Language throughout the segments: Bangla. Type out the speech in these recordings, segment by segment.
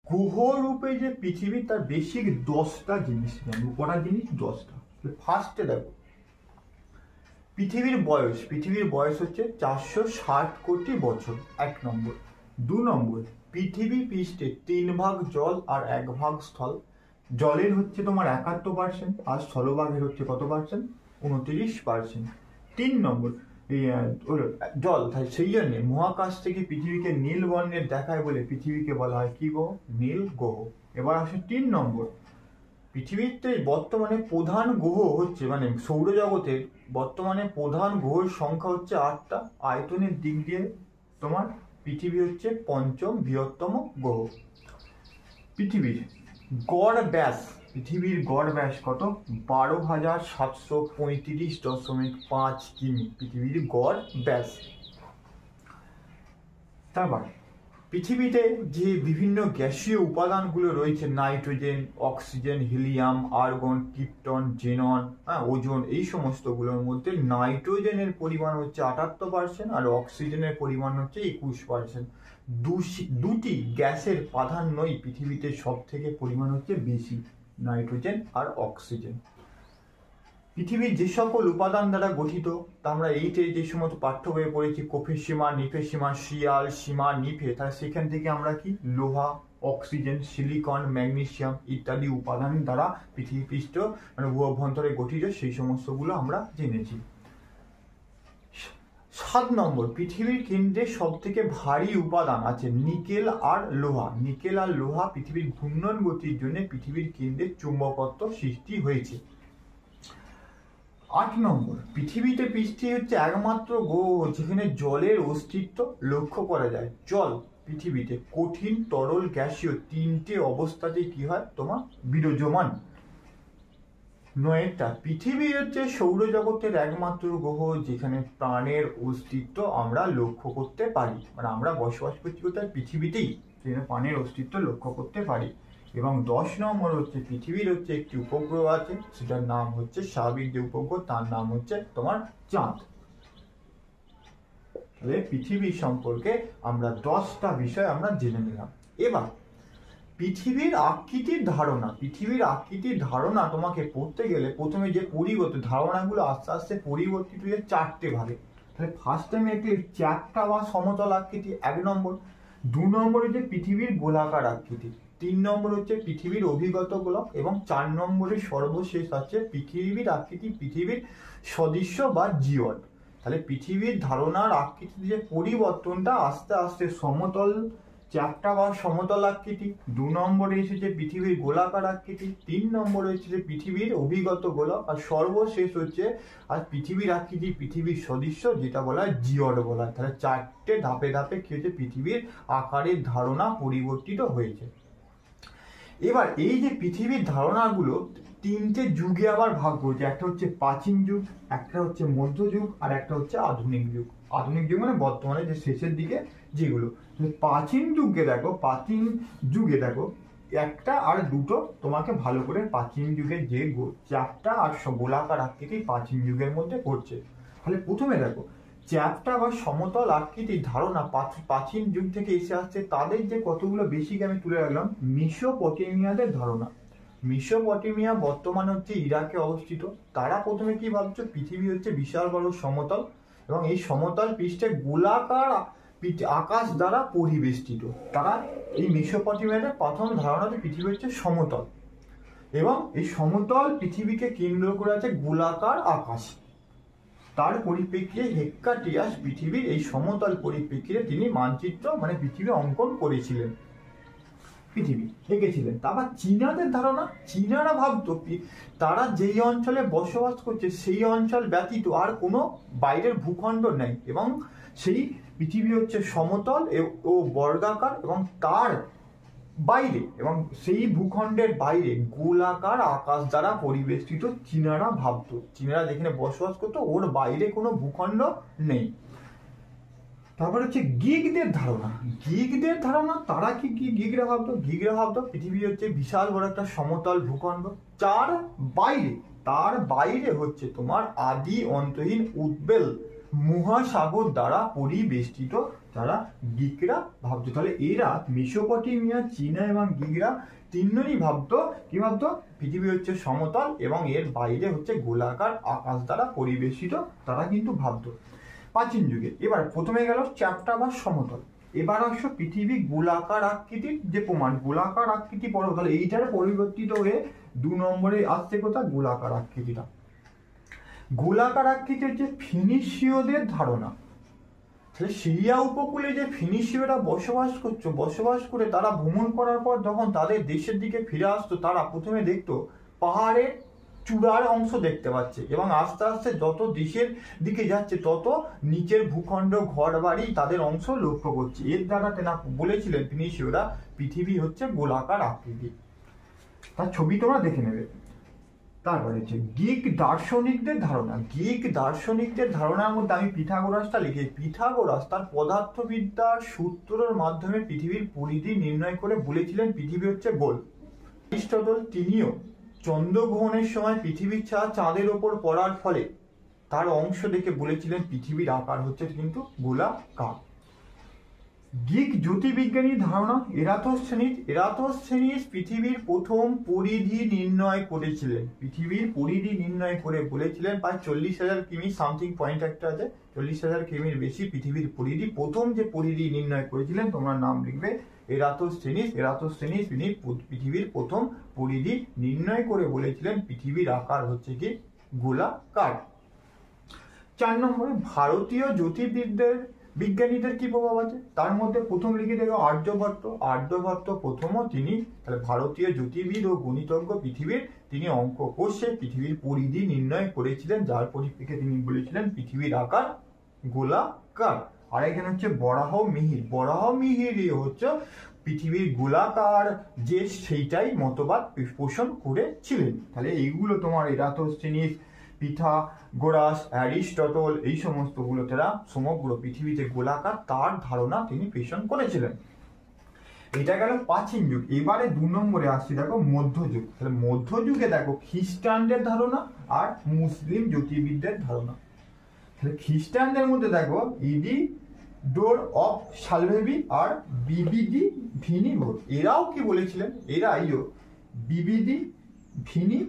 গ্রহ রূপে যে পৃথিবী তার বেসিক 10টা জিনিস জানবো। কটা জিনিস? 10টা। ফার্স্টে দেখো পৃথিবীর বয়স হচ্ছে 460 কোটি বছর, 1 নম্বর। 2 নম্বর, পৃথিবী পৃষ্ঠে 3 ভাগ জল আর 1 ভাগ স্থল। জলের হচ্ছে তোমার 71% আর স্থলভাগের হচ্ছে কত পার্সেন্ট? 29%। 3 নম্বর, জল, তাই সেই জন্য মহাকাশ থেকে পৃথিবীকে নীল বর্ণের দেখায় বলে পৃথিবীকে বলা হয় কি গ্রহ? নীল গ্রহ। এবার আসে 3 নম্বর, পৃথিবীতে বর্তমানে প্রধান গ্রহ হচ্ছে মানে সৌরজগতের বর্তমানে প্রধান গ্রহের সংখ্যা হচ্ছে 8টা। আয়তনের দিক দিয়ে তোমার পৃথিবী হচ্ছে 5ম বৃহত্তম গ্রহ। পৃথিবীর গড় ব্যাস কত? 12,735.5 কিমি পৃথিবীর গড় ব্যাস। তারপর পৃথিবীতে যে বিভিন্ন গ্যাসীয় উপাদানগুলো রয়েছে, nitrogen, oxygen, helium, argon, krypton, xenon, ozone, এই সমস্তগুলোর মধ্যে নাইট্রোজেনের পরিমাণ হচ্ছে 78% আর অক্সিজেনের পরিমাণ হচ্ছে 21%। দুটি গ্যাসের প্রাধান্যই পৃথিবীতে সব থেকে পরিমাণ হচ্ছে বেশি, নাইট্রোজেন আর অক্সিজেন। পৃথিবীর যে সকল উপাদান দ্বারা গঠিত তা আমরা এইটে যে সমস্ত পাঠ্য বইয়ে পড়েছি, কোফেসীমা, নিফেসীমা, শিয়াল, সীমা, নিফে, তাহলে সেখান থেকে আমরা কি লোহা, অক্সিজেন, সিলিকন, ম্যাগনেসিয়াম ইত্যাদি উপাদান দ্বারা পৃথিবী পৃষ্ঠ মানে অভ্যন্তরে গঠিত, সেই সমস্তগুলো আমরা জেনেছি। 7 নম্বর, পৃথিবীর কেন্দ্রে সব থেকে ভারী উপাদান আছে নিকেল আর লোহা। পৃথিবীর ঘূর্ণন গতির জন্য পৃথিবীর কেন্দ্রে চুম্বকত্ব সৃষ্টি হয়েছে। 8 নম্বর, পৃথিবীতে পৃষ্ঠে হচ্ছে একমাত্র গ্রহ যেখানে জলের অস্তিত্ব লক্ষ্য করা যায়। জল পৃথিবীতে কঠিন, তরল, গ্যাসীয় 3টে অবস্থাতে কি হয়? তোমার বিরাজমান। 9টা, পৃথিবী হচ্ছে সৌরজগতের একমাত্র গ্রহ যেখানে প্রাণের অস্তিত্ব আমরা লক্ষ্য করতে পারি, মানে আমরা বসবাস করছি কোথায়? পৃথিবীতেই, সেখানে প্রাণের অস্তিত্ব লক্ষ্য করতে পারি। এবং 10 নম্বর হচ্ছে পৃথিবীর হচ্ছে একটি উপগ্রহ আছে, সেটার নাম হচ্ছে স্বাভাবিক যে উপগ্রহ তার নাম হচ্ছে তোমার চাঁদ। তাহলে পৃথিবী সম্পর্কে আমরা 10টা বিষয় আমরা জেনে নিলাম। এবার পৃথিবীর আকৃতির ধারণা তোমাকে পড়তে গেলে প্রথমে যে ধারণাগুলো আস্তে আস্তে পরিবর্তিত হয়ে 4টে ভাগে। তাহলে ফার্স্ট টাইম একটি চ্যাপ্টা বা সমতল আকৃতি 1 নম্বর। 2 নম্বর হচ্ছে পৃথিবীর গোলাকার আকৃতি। 3 নম্বর হচ্ছে পৃথিবীর অভিগত গোলক এবং 4 নম্বরে সর্বশেষ আছে পৃথিবীর আকৃতি, পৃথিবীর সদৃশ্য বা জিওড। তাহলে পৃথিবীর ধারণার আকৃতির যে পরিবর্তনটা আস্তে আস্তে সমতল চ্যাপ্টা বা সমতল আকৃতি, 2 নম্বরে এসেছে পৃথিবীর গোলাকার আকৃতি, 3 নম্বরে এসেছে পৃথিবীর অভিগত গোলক, আর সর্বশেষ হচ্ছে আর পৃথিবীর আকৃতি, পৃথিবীর সদৃশ্য, যেটা বলা হয় জিওড বলা হয়। তাহলে 4টে ধাপে ধাপে কি হচ্ছে? পৃথিবীর আকারের ধারণা পরিবর্তিত হয়েছে। এবার এই যে পৃথিবীর ধারণাগুলো 3টে যুগে আবার ভাগ করেছে, একটা হচ্ছে প্রাচীন যুগ, একটা হচ্ছে মধ্যযুগ, আর একটা হচ্ছে আধুনিক যুগ। আধুনিক যুগ মানে বর্তমানে যে শেষের দিকে যেগুলো। প্রাচীন যুগে দেখো একটা আর দুটো তোমাকে ভালো করে প্রাচীন যুগের যে চ্যাপ্টা আর গোলাকার আকৃতি প্রাচীন যুগের মধ্যে পড়ছে। তাহলে প্রথমে দেখো চ্যাপ্টা বা সমতল আকৃতির ধারণা প্রাচীন যুগ থেকে এসে আসছে। তাদের যে কতগুলো বেসিক আমি তুলে রাখলাম। মেসোপটেমিয়াদের ধারণা, মেসোপটেমিয়া বর্তমানে হচ্ছে ইরাকে অবস্থিত। তারা প্রথমে কি ভাবছো? পৃথিবী হচ্ছে বিশাল বড় সমতল এবং এই সমতল পৃষ্ঠে গোলাকার আকাশ দ্বারা পরিবেষ্টিত। তারা এই মেসোপটেমিয়াদের প্রথম ধারণা যে পৃথিবী হচ্ছে সমতল এবং এই সমতল পৃথিবীকে কেন্দ্র করে আছে গোলাকার আকাশ। তার পরিপ্রেক্ষিতে হেক্কাটিয়াস পৃথিবীর এই সমতল পরিপ্রেক্ষিতে তিনি মানচিত্র মানে পৃথিবী অঙ্কন করেছিলেন, পৃথিবী এঁকেছিলেন। তারপর চীনাদের ধারণা, চীনারা ভাবতো তারা যেই অঞ্চলে বসবাস করছে সেই অঞ্চল ব্যতীত আর কোনো বাইরের ভূখণ্ড নেই এবং সেই পৃথিবী হচ্ছে সমতল ও বর্গাকার এবং তার বাইরে এবং সেই ভূখণ্ডের বাইরে গোলাকার আকাশ দ্বারা পরিবেষ্টিত চীনারা ভাবতো। চীনারা যেখানে বসবাস করতো ওর বাইরে কোনো ভূখণ্ড নেই। তারপর হচ্ছে গিগদের ধারণা, তারা কি গিগরা ভাবতো পৃথিবী হচ্ছে বিশাল বড় একটা সমতল ভূখণ্ড, তার বাইরে হচ্ছে তোমার আদি অন্তহীন উদ্বেল মহাসাগর দ্বারা পরিবেষ্টিত তারা গ্রিকরা ভাবতো। তাহলে এরা মেসোপটেমিয়া, চীনা এবং গ্রিকরা তিনজনই ভাবতো কি ভাবতো, পৃথিবী হচ্ছে সমতল এবং এর বাইরে হচ্ছে গোলাকার আকাশ দ্বারা পরিবেষ্টিত, তারা কিন্তু ভাবতো প্রাচীন যুগে। এবার প্রথমে গেল চ্যাপ্টা বা সমতল। এবার আসো পৃথিবী গোলাকার আকৃতির যে প্রমাণ, গোলাকার আকৃতি পড়ো, তাহলে এইটার পরিবর্তিত হয়ে 2 নম্বরে আসছে কোথায়, গোলাকার আকৃতিটা। গোলাকার আকৃতির যে ফিনিশীয়দের ধারণা, তাহলে সিরিয়া উপকূলে যে ফিনিশীয়রা বসবাস করে তারা ভ্রমণ করার পর যখন তাদের দেশের দিকে ফিরে আসতো, তারা প্রথমে দেখতো পাহাড়ের চূড়ার অংশ দেখতে পাচ্ছে এবং আস্তে আস্তে যত দেশের দিকে যাচ্ছে তত নিচের ভূখণ্ড, ঘর বাড়ি তাদের অংশ লক্ষ্য করছে। এর দ্বারা তেনা বলেছিলেন ফিনিশীয়রা পৃথিবী হচ্ছে গোলাকার আকৃতি। তার ছবি তোমরা দেখে নেবে। তারপরে হচ্ছে গ্রিক দার্শনিকদের ধারণা। গ্রিক দার্শনিকদের ধারণার মধ্যে আমি পিথাগোরাসটা লিখি। পিথাগোরাস তার পদার্থবিদ্যার সূত্রের মাধ্যমে পৃথিবীর পরিধি নির্ণয় করে বলেছিলেন পৃথিবী হচ্ছে গোল। অ্যারিস্টটল তিনিও চন্দ্রগ্রহণের সময় পৃথিবীর ছায়া চাঁদের ওপর পড়ার ফলে তার অংশ দেখে বলেছিলেন পৃথিবীর আকার হচ্ছে কিন্তু গোলাকার। গ্রিক জ্যোতির্বিজ্ঞানীর ধারণা, এরাতোস্থেনিস পৃথিবীর প্রথম পরিধি নির্ণয় করেছিলেন। পৃথিবীর পরিধি নির্ণয় করে বলেছিলেন প্রায় 40,000 কিমি সামথিং পয়েন্ট একটা আছে, 40,000 কিমির বেশি পৃথিবীর পরিধি। প্রথম যে পরিধি নির্ণয় করেছিলেন তোমরা নাম লিখবে এরাতোস্থেনিস। তিনি পৃথিবীর প্রথম পরিধি নির্ণয় করে বলেছিলেন পৃথিবীর আকার হচ্ছে কি গোলাকার। 4 নম্বরে ভারতীয় বিজ্ঞানীদের কি প্রভাব আছে, তার মধ্যে প্রথম লিখে দেবে আর্যভট্ট প্রথমও তিনি, তাহলে ভারতীয় জ্যোতির্বিদ ও গণিতজ্ঞ তিনি অঙ্ক কষে পৃথিবীর পরিধি নির্ণয় করেছিলেন, যার পরিপ্রেক্ষিতে তিনি বলেছিলেন পৃথিবীর আকার গোলাকার। আর এখানে হচ্ছে বরাহমিহির হচ্ছে পৃথিবীর গোলাকার যে সেইটাই মতবাদ পোষণ করেছিলেন। তাহলে এইগুলো তোমার এরাতোস্থেনিস, পিথাগোরাস, অ্যারিস্টটল এই সমস্তগুলো তারা সমগ্র পৃথিবীতে গোলাকার তার ধারণা তিনি পোষণ করেছিলেন। এটা গেল প্রাচীন যুগ। এবারে 2 নম্বরে আসছি দেখো মধ্যযুগ। তাহলে মধ্যযুগে দেখো খ্রিস্টানদের ধারণা আর মুসলিম জ্যোতির্বিদদের ধারণা। তাহলে খ্রিস্টানদের মধ্যে দেখো ইডিডোর অফ সালভেবি আর বিবিডি ভিনিভোর, এরাও কি বলেছিলেন, বিবিডি ভিনি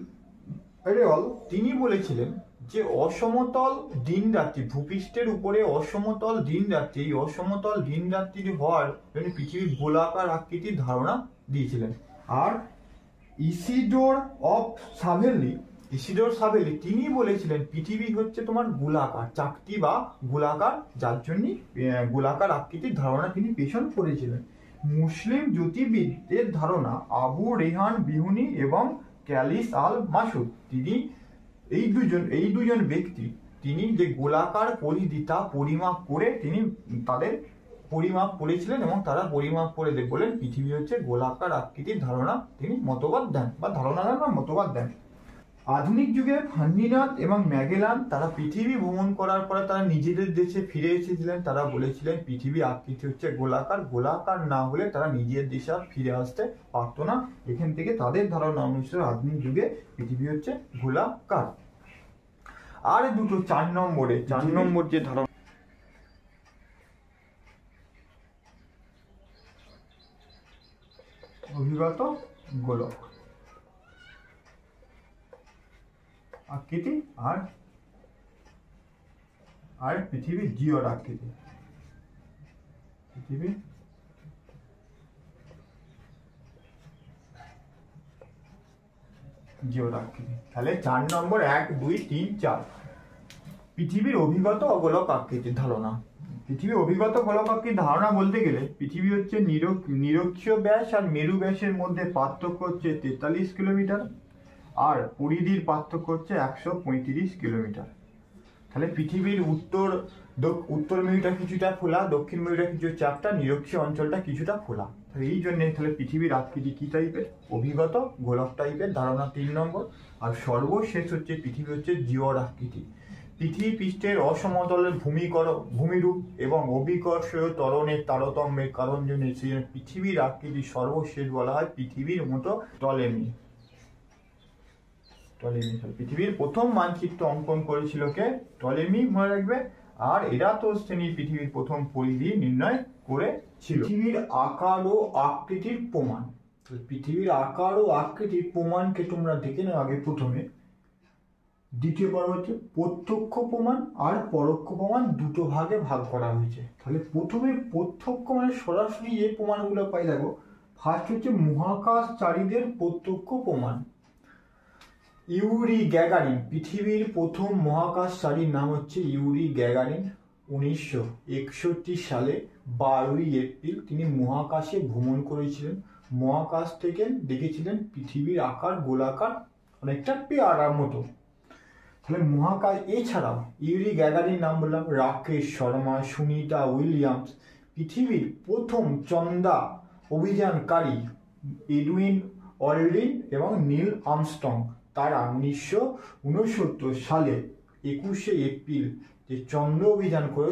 তিনি বলেছিলেন যে অসমতল দিন রাত্রি, ভূপৃষ্ঠের উপরে অসমতল দিন রাত্রি, এই অসমতল দিন রাত্রি হওয়ার জন্য পৃথিবীর গোলাকার আকৃতির ধারণা দিয়েছিলেন। আর ইসিডোর সাভেলি তিনি বলেছিলেন পৃথিবী হচ্ছে তোমার গোলাকার, চাকতি বা গোলাকার, যার জন্য গোলাকার আকৃতির ধারণা তিনি পোষণ করেছিলেন। মুসলিম জ্যোতির্বিদদের ধারণা আবু রেহান বিহুনি এবং ক্যালিস আল মাসুদ, তিনি এই দুজন ব্যক্তি তিনি যে গোলাকার পরিধি তা পরিমাপ করে তিনি তাদের পরিমাপ করেছিলেন এবং তারা পরিমাপ করে বলেন পৃথিবী হচ্ছে গোলাকার আকৃতির ধারণা তিনি মতবাদ দেন বা ধারণা দেন বা মতবাদ দেন। আধুনিক যুগে ফার্ডিনান্ড এবং ম্যাগেলান তারা পৃথিবী ভ্রমণ করার পরে তারা নিজেদের দেশে ফিরে এসেছিলেন, তারা বলেছিলেন পৃথিবী আকৃতি হচ্ছে গোলাকার না হলে তারা নিজের দেশে আর ফিরে আসতে পারতো না। এখান থেকে তাদের ধারণা অনুসারে আধুনিক যুগে পৃথিবী হচ্ছে গোলাকার। আর দুটো 4 নম্বর যে ধারণা, অভিগত গোলক আকৃতি আর পৃথিবী জিওর আকৃতি, পৃথিবী জিওর আকৃতি। তাহলে 4 নম্বর 1 2 3 4 পৃথিবীর অভিগত গোলক আকৃতির ধারণা। পৃথিবীর অভিগত গোলক আকৃতির ধারণা বলতে গেলে পৃথিবী হচ্ছে নিরক্ষীয় ব্যাস আর মেরু ব্যাসের মধ্যে পার্থক্য হচ্ছে 43 কিলোমিটার আর পরিধির পার্থক্য হচ্ছে 135 কিলোমিটার। তাহলে পৃথিবীর উত্তর মেরুটা কিছুটা ফোলা, দক্ষিণ মেরুটা কিছু চাপটা, নিরক্ষীয় অঞ্চলটা কিছুটা ফোলা। তাহলে এই জন্য তাহলে পৃথিবীর আকৃতি কি টাইপের, অভিগত গোলক টাইপের ধারণা 3 নম্বর। আর সর্বশেষ হচ্ছে পৃথিবী হচ্ছে জিওর আকৃতি। পৃথিবী পৃষ্ঠের অসমতলের ভূমিরূপ এবং অভিকর্ষীয় ত্বরণের তারতম্যের কারণ জন্য পৃথিবীর আকৃতি সর্বশেষ বলা হয় পৃথিবীর মতো টলেমি। পৃথিবীর প্রথম মানচিত্র অঙ্কন করেছিল কে, টলেমি মনে রাখবে। আর এরাতোস্থেনি পৃথিবীর প্রথম পরিধি নির্ণয় করেছিল। পৃথিবীর আকার ও আকৃতির প্রমাণ। পৃথিবীর আকার ও আকৃতির প্রমাণকে তোমরা দেখে নাও আগে প্রথমে। দ্বিতীয় পর্ব হচ্ছে প্রত্যক্ষ প্রমাণ আর পরোক্ষ প্রমাণ, দুটো ভাগে ভাগ করা হয়েছে। তাহলে প্রথমে প্রত্যক্ষ মানে সরাসরি যে প্রমাণগুলো পাই, দেখো ফার্স্ট হচ্ছে মহাকাশচারীদের প্রত্যক্ষ প্রমাণ। ইউরি গ্যাগারিন, পৃথিবীর প্রথম মহাকাশচারীর নাম হচ্ছে ইউরি গ্যাগারিন। 1961 সালে 12ই এপ্রিল তিনি মহাকাশে ভ্রমণ করেছিলেন। মহাকাশ থেকে দেখেছিলেন পৃথিবীর আকার গোলাকার, অনেকটা পেয়ারার মতো। তাহলে মহাকাশ, এছাড়াও ইউরি গ্যাগারিন নাম বললাম, রাকেশ শর্মা, সুনিতা উইলিয়ামস, পৃথিবীর প্রথম চন্দ্রা অভিযানকারী এডুইন অলড্রিন এবং নীল আর্মস্ট্রং, তারা 1969 সালে 21শে এপ্রিল যে চন্দ্র অভিযান করে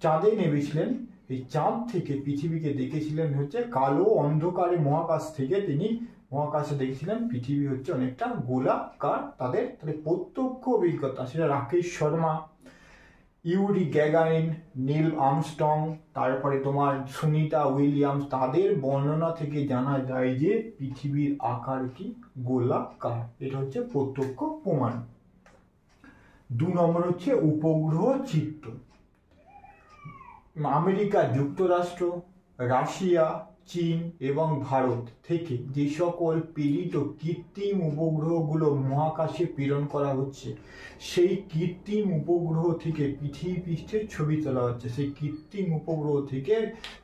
চাঁদে নেমেছিলেন। এই চাঁদ থেকে পৃথিবীকে দেখেছিলেন হচ্ছে কালো অন্ধকারে, মহাকাশ থেকে তিনি মহাকাশে দেখেছিলেন পৃথিবী হচ্ছে অনেকটা গোলাকার। তাদের প্রত্যক্ষ অভিজ্ঞতা, সেটা Rakesh Sharma, Yuri Gagarin, Neil Armstrong, তারপরে তোমার সুনিতা উইলিয়ামস, তাদের বর্ণনা থেকে জানা যায় যে পৃথিবীর আকার কি গোলাকার। এটা হচ্ছে প্রত্যক্ষ প্রমাণ। 2 নম্বর হচ্ছে উপগ্রহ চিত্র। আমেরিকা যুক্তরাষ্ট্র, রাশিয়া, চীন এবং ভারত থেকে যে সকল প্রেরিত কৃত্রিম উপগ্রহগুলো মহাকাশে প্রেরণ করা হচ্ছে, সেই কৃত্রিম উপগ্রহ থেকে পৃথিবী পৃষ্ঠের ছবি তোলা হচ্ছে। সেই কৃত্রিম উপগ্রহ থেকে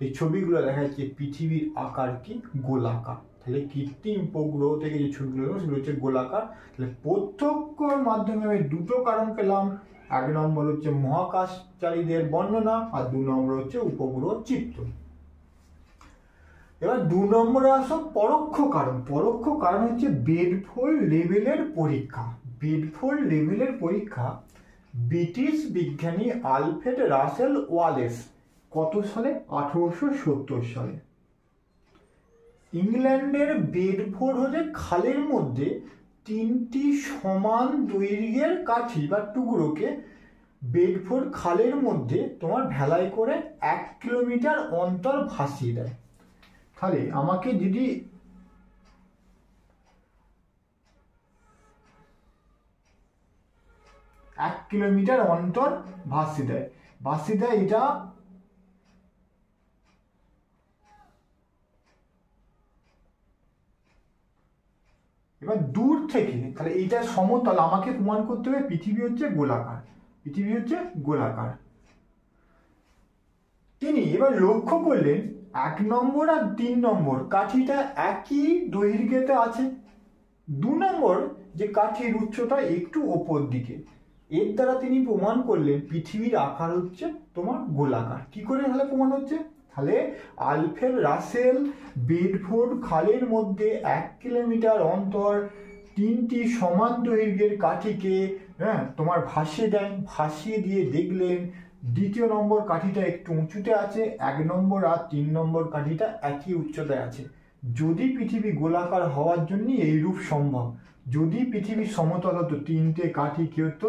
এই ছবিগুলো দেখা যাচ্ছে পৃথিবীর আকার কি গোলাকার। তাহলে কৃত্রিম উপগ্রহ থেকে যে ছবিগুলো সেগুলো হচ্ছে গোলাকার। তাহলে প্রত্যক্ষর মাধ্যমে আমি দুটো কারণ পেলাম। 1 নম্বর হচ্ছে মহাকাশচারীদের বর্ণনা, আর 2 নম্বর হচ্ছে উপগ্রহ চিত্র। এবার 2 নম্বরে আসো পরোক্ষ কারণ। পরোক্ষ কারণ হচ্ছে বেডফোর্ড লেভেলের পরীক্ষা। বেডফোর্ড লেভেলের পরীক্ষা ব্রিটিশ বিজ্ঞানী আলফ্রেড রাসেল ওয়ালেস কত সালে? 1870 সালে। ইংল্যান্ডের বেডফোর্ড হচ্ছে খালের মধ্যে 3টি সমান দৈর্ঘ্যের কাঠি বা টুকরোকে বেডফোর্ড খালের মধ্যে তোমার ভেলায় করে 1 কিলোমিটার অন্তর ভাসিয়ে দেয়। তাহলে আমাকে যদি এক কিলোমিটার অন্তর ভাসিয়ে দেয়, এটা এবার দূর থেকে, তাহলে এইটা সমতল, আমাকে প্রমাণ করতে হবে পৃথিবী হচ্ছে গোলাকার। পৃথিবী হচ্ছে গোলাকার। তিনি এবার লক্ষ্য করলেন 1 নম্বর আর 3 নম্বর কাঠিটা একই দৈর্ঘ্যতে আছে। 2 নম্বর যে কাঠির উচ্চতা একটু ওপর দিকে। এর দ্বারা তিনি প্রমাণ করলেন পৃথিবীর আকার হচ্ছে তোমার গোলাকার। কি করে তাহলে প্রমাণ হচ্ছে? তাহলে আলফ্রেড রাসেল বেডফোর্ড খালের মধ্যে 1 কিলোমিটার অন্তর 3টি সমান দৈর্ঘ্যের কাঠিকে তোমার ভাসিয়ে দেন। ভাসিয়ে দিয়ে দেখলেন 2 নম্বর কাঠিটা একটু উঁচুতে আছে, 1 নম্বর আর 3 নম্বর কাঠিটা একই উচ্চতায় আছে। যদি পৃথিবী গোলাকার হওয়ার জন্য এইরূপ সম্ভব। যদি পৃথিবী সমতল হতো, 3টে কাঠি কি হতো?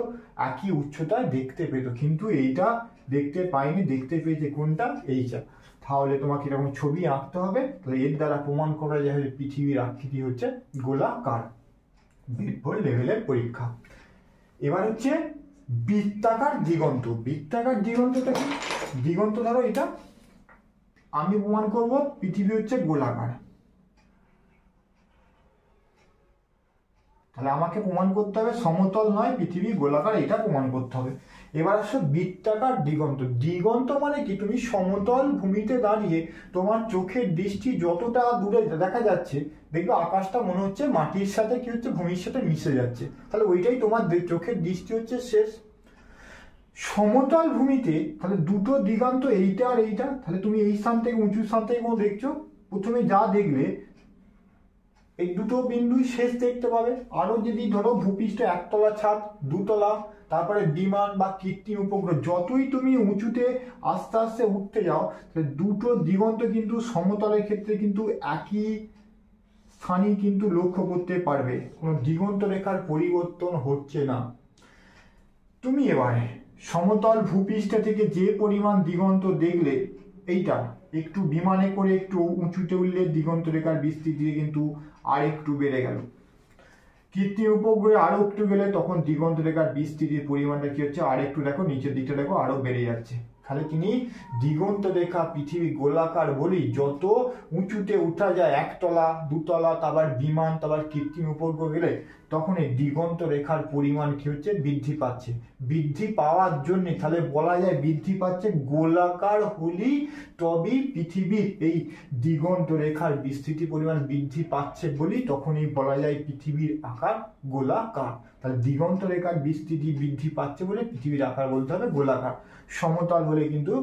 একই উচ্চতায় দেখতে পেত। কিন্তু এইটা দেখতে পাইনি, দেখতে পেয়েছে কোনটা? এইটা। তাহলে তোমাকে এরকম ছবি আঁকতে হবে। তাহলে এর দ্বারা প্রমাণ করা যায় যে পৃথিবীর আকৃতি হচ্ছে গোলাকার। বেডফোর্ড লেভেলের পরীক্ষা। এবার হচ্ছে বৃত্তাকার দিগন্ত। বৃত্তাকার দিগন্তটা কি? দিগন্ত ধরো এটা, আমি প্রমাণ করব পৃথিবী হচ্ছে গোলাকার। তাহলে আমাকে প্রমাণ করতে হবে সমতল নয়, পৃথিবী গোলাকার, এটা প্রমাণ করতে হবে। এবার আসো বৃত্তাকার দিগন্ত। দিগন্ত মানে কি? তুমি সমতল ভূমিতে দাঁড়িয়ে তোমার চোখের দৃষ্টি যতটা দূরে দেখা যাচ্ছে, দেখবে আকাশটা মনে হচ্ছে মাটির সাথে কি হচ্ছে, ভূমির সাথে মিশে যাচ্ছে। তাহলে ওইটাই তোমার চোখের দৃষ্টি হচ্ছে শেষ। সমতল ভূমিতে তাহলে দুটো দিগন্ত, এইটা আর এইটা। তাহলে তুমি এই স্থান থেকে উঁচু স্থান থেকে কোনো দেখছো, প্রথমে যা দেখলে এই দুটো বিন্দুই শেষ দেখতে পাবে। আরো যদি ধরো ভূপৃষ্ঠ 1 তলা ছাদ, 2 তলা, তারপরে বিমান বা কৃত্রিম উপগ্রহ, যতই তুমি উঁচুতে আস্তে আস্তে উঠতে যাও, তাহলে দুটো দিগন্ত কিন্তু সমতলের ক্ষেত্রে কিন্তু একই স্থানই কিন্তু লক্ষ্য করতে পারবে। কোনো দিগন্ত রেখার পরিবর্তন হচ্ছে না। তুমি এবার সমতল ভূপৃষ্ঠ থেকে যে পরিমাণ দিগন্ত দেখলে, এইটা একটু বিমানে করে একটু উঁচুতে উঠলে দিগন্ত রেখার বিস্তৃতি কিন্তু আর একটু বেড়ে গেল। কৃত্রিম উপগ্রহে আরো একটু গেলে তখন দিগন্ত রেখার বিস্তৃতির পরিমাণটা কি হচ্ছে, আর একটু দেখো নিচের দিকটা দেখো আরো বেড়ে যাচ্ছে। তাহলে তিনি দিগন্ত রেখা পৃথিবী গোলাকার বলি যত উঁচুতে উঠা যায়, একতলা দুতলা, তারপর বিমান, তারপর কৃত্রিম উপগ্রহ গেলে তখন এই দিগন্ত রেখার পরিমাণ কি হচ্ছে, বৃদ্ধি পাচ্ছে। বৃদ্ধি পাওয়ার জন্য তাহলে বলা যায় বৃদ্ধি পাচ্ছে, গোলাকার হলেই তবেই পৃথিবীর এই দিগন্ত রেখার বিস্তৃতি পরিমাণ বৃদ্ধি পাচ্ছে বলি তখনই বলা যায় পৃথিবীর আকার গোলাকার। তাহলে দিগন্ত রেখার বিস্তৃতি বৃদ্ধি পাচ্ছে বলে পৃথিবীর আকার বলতে হবে গোলাকার। সমতল হলে কিন্তু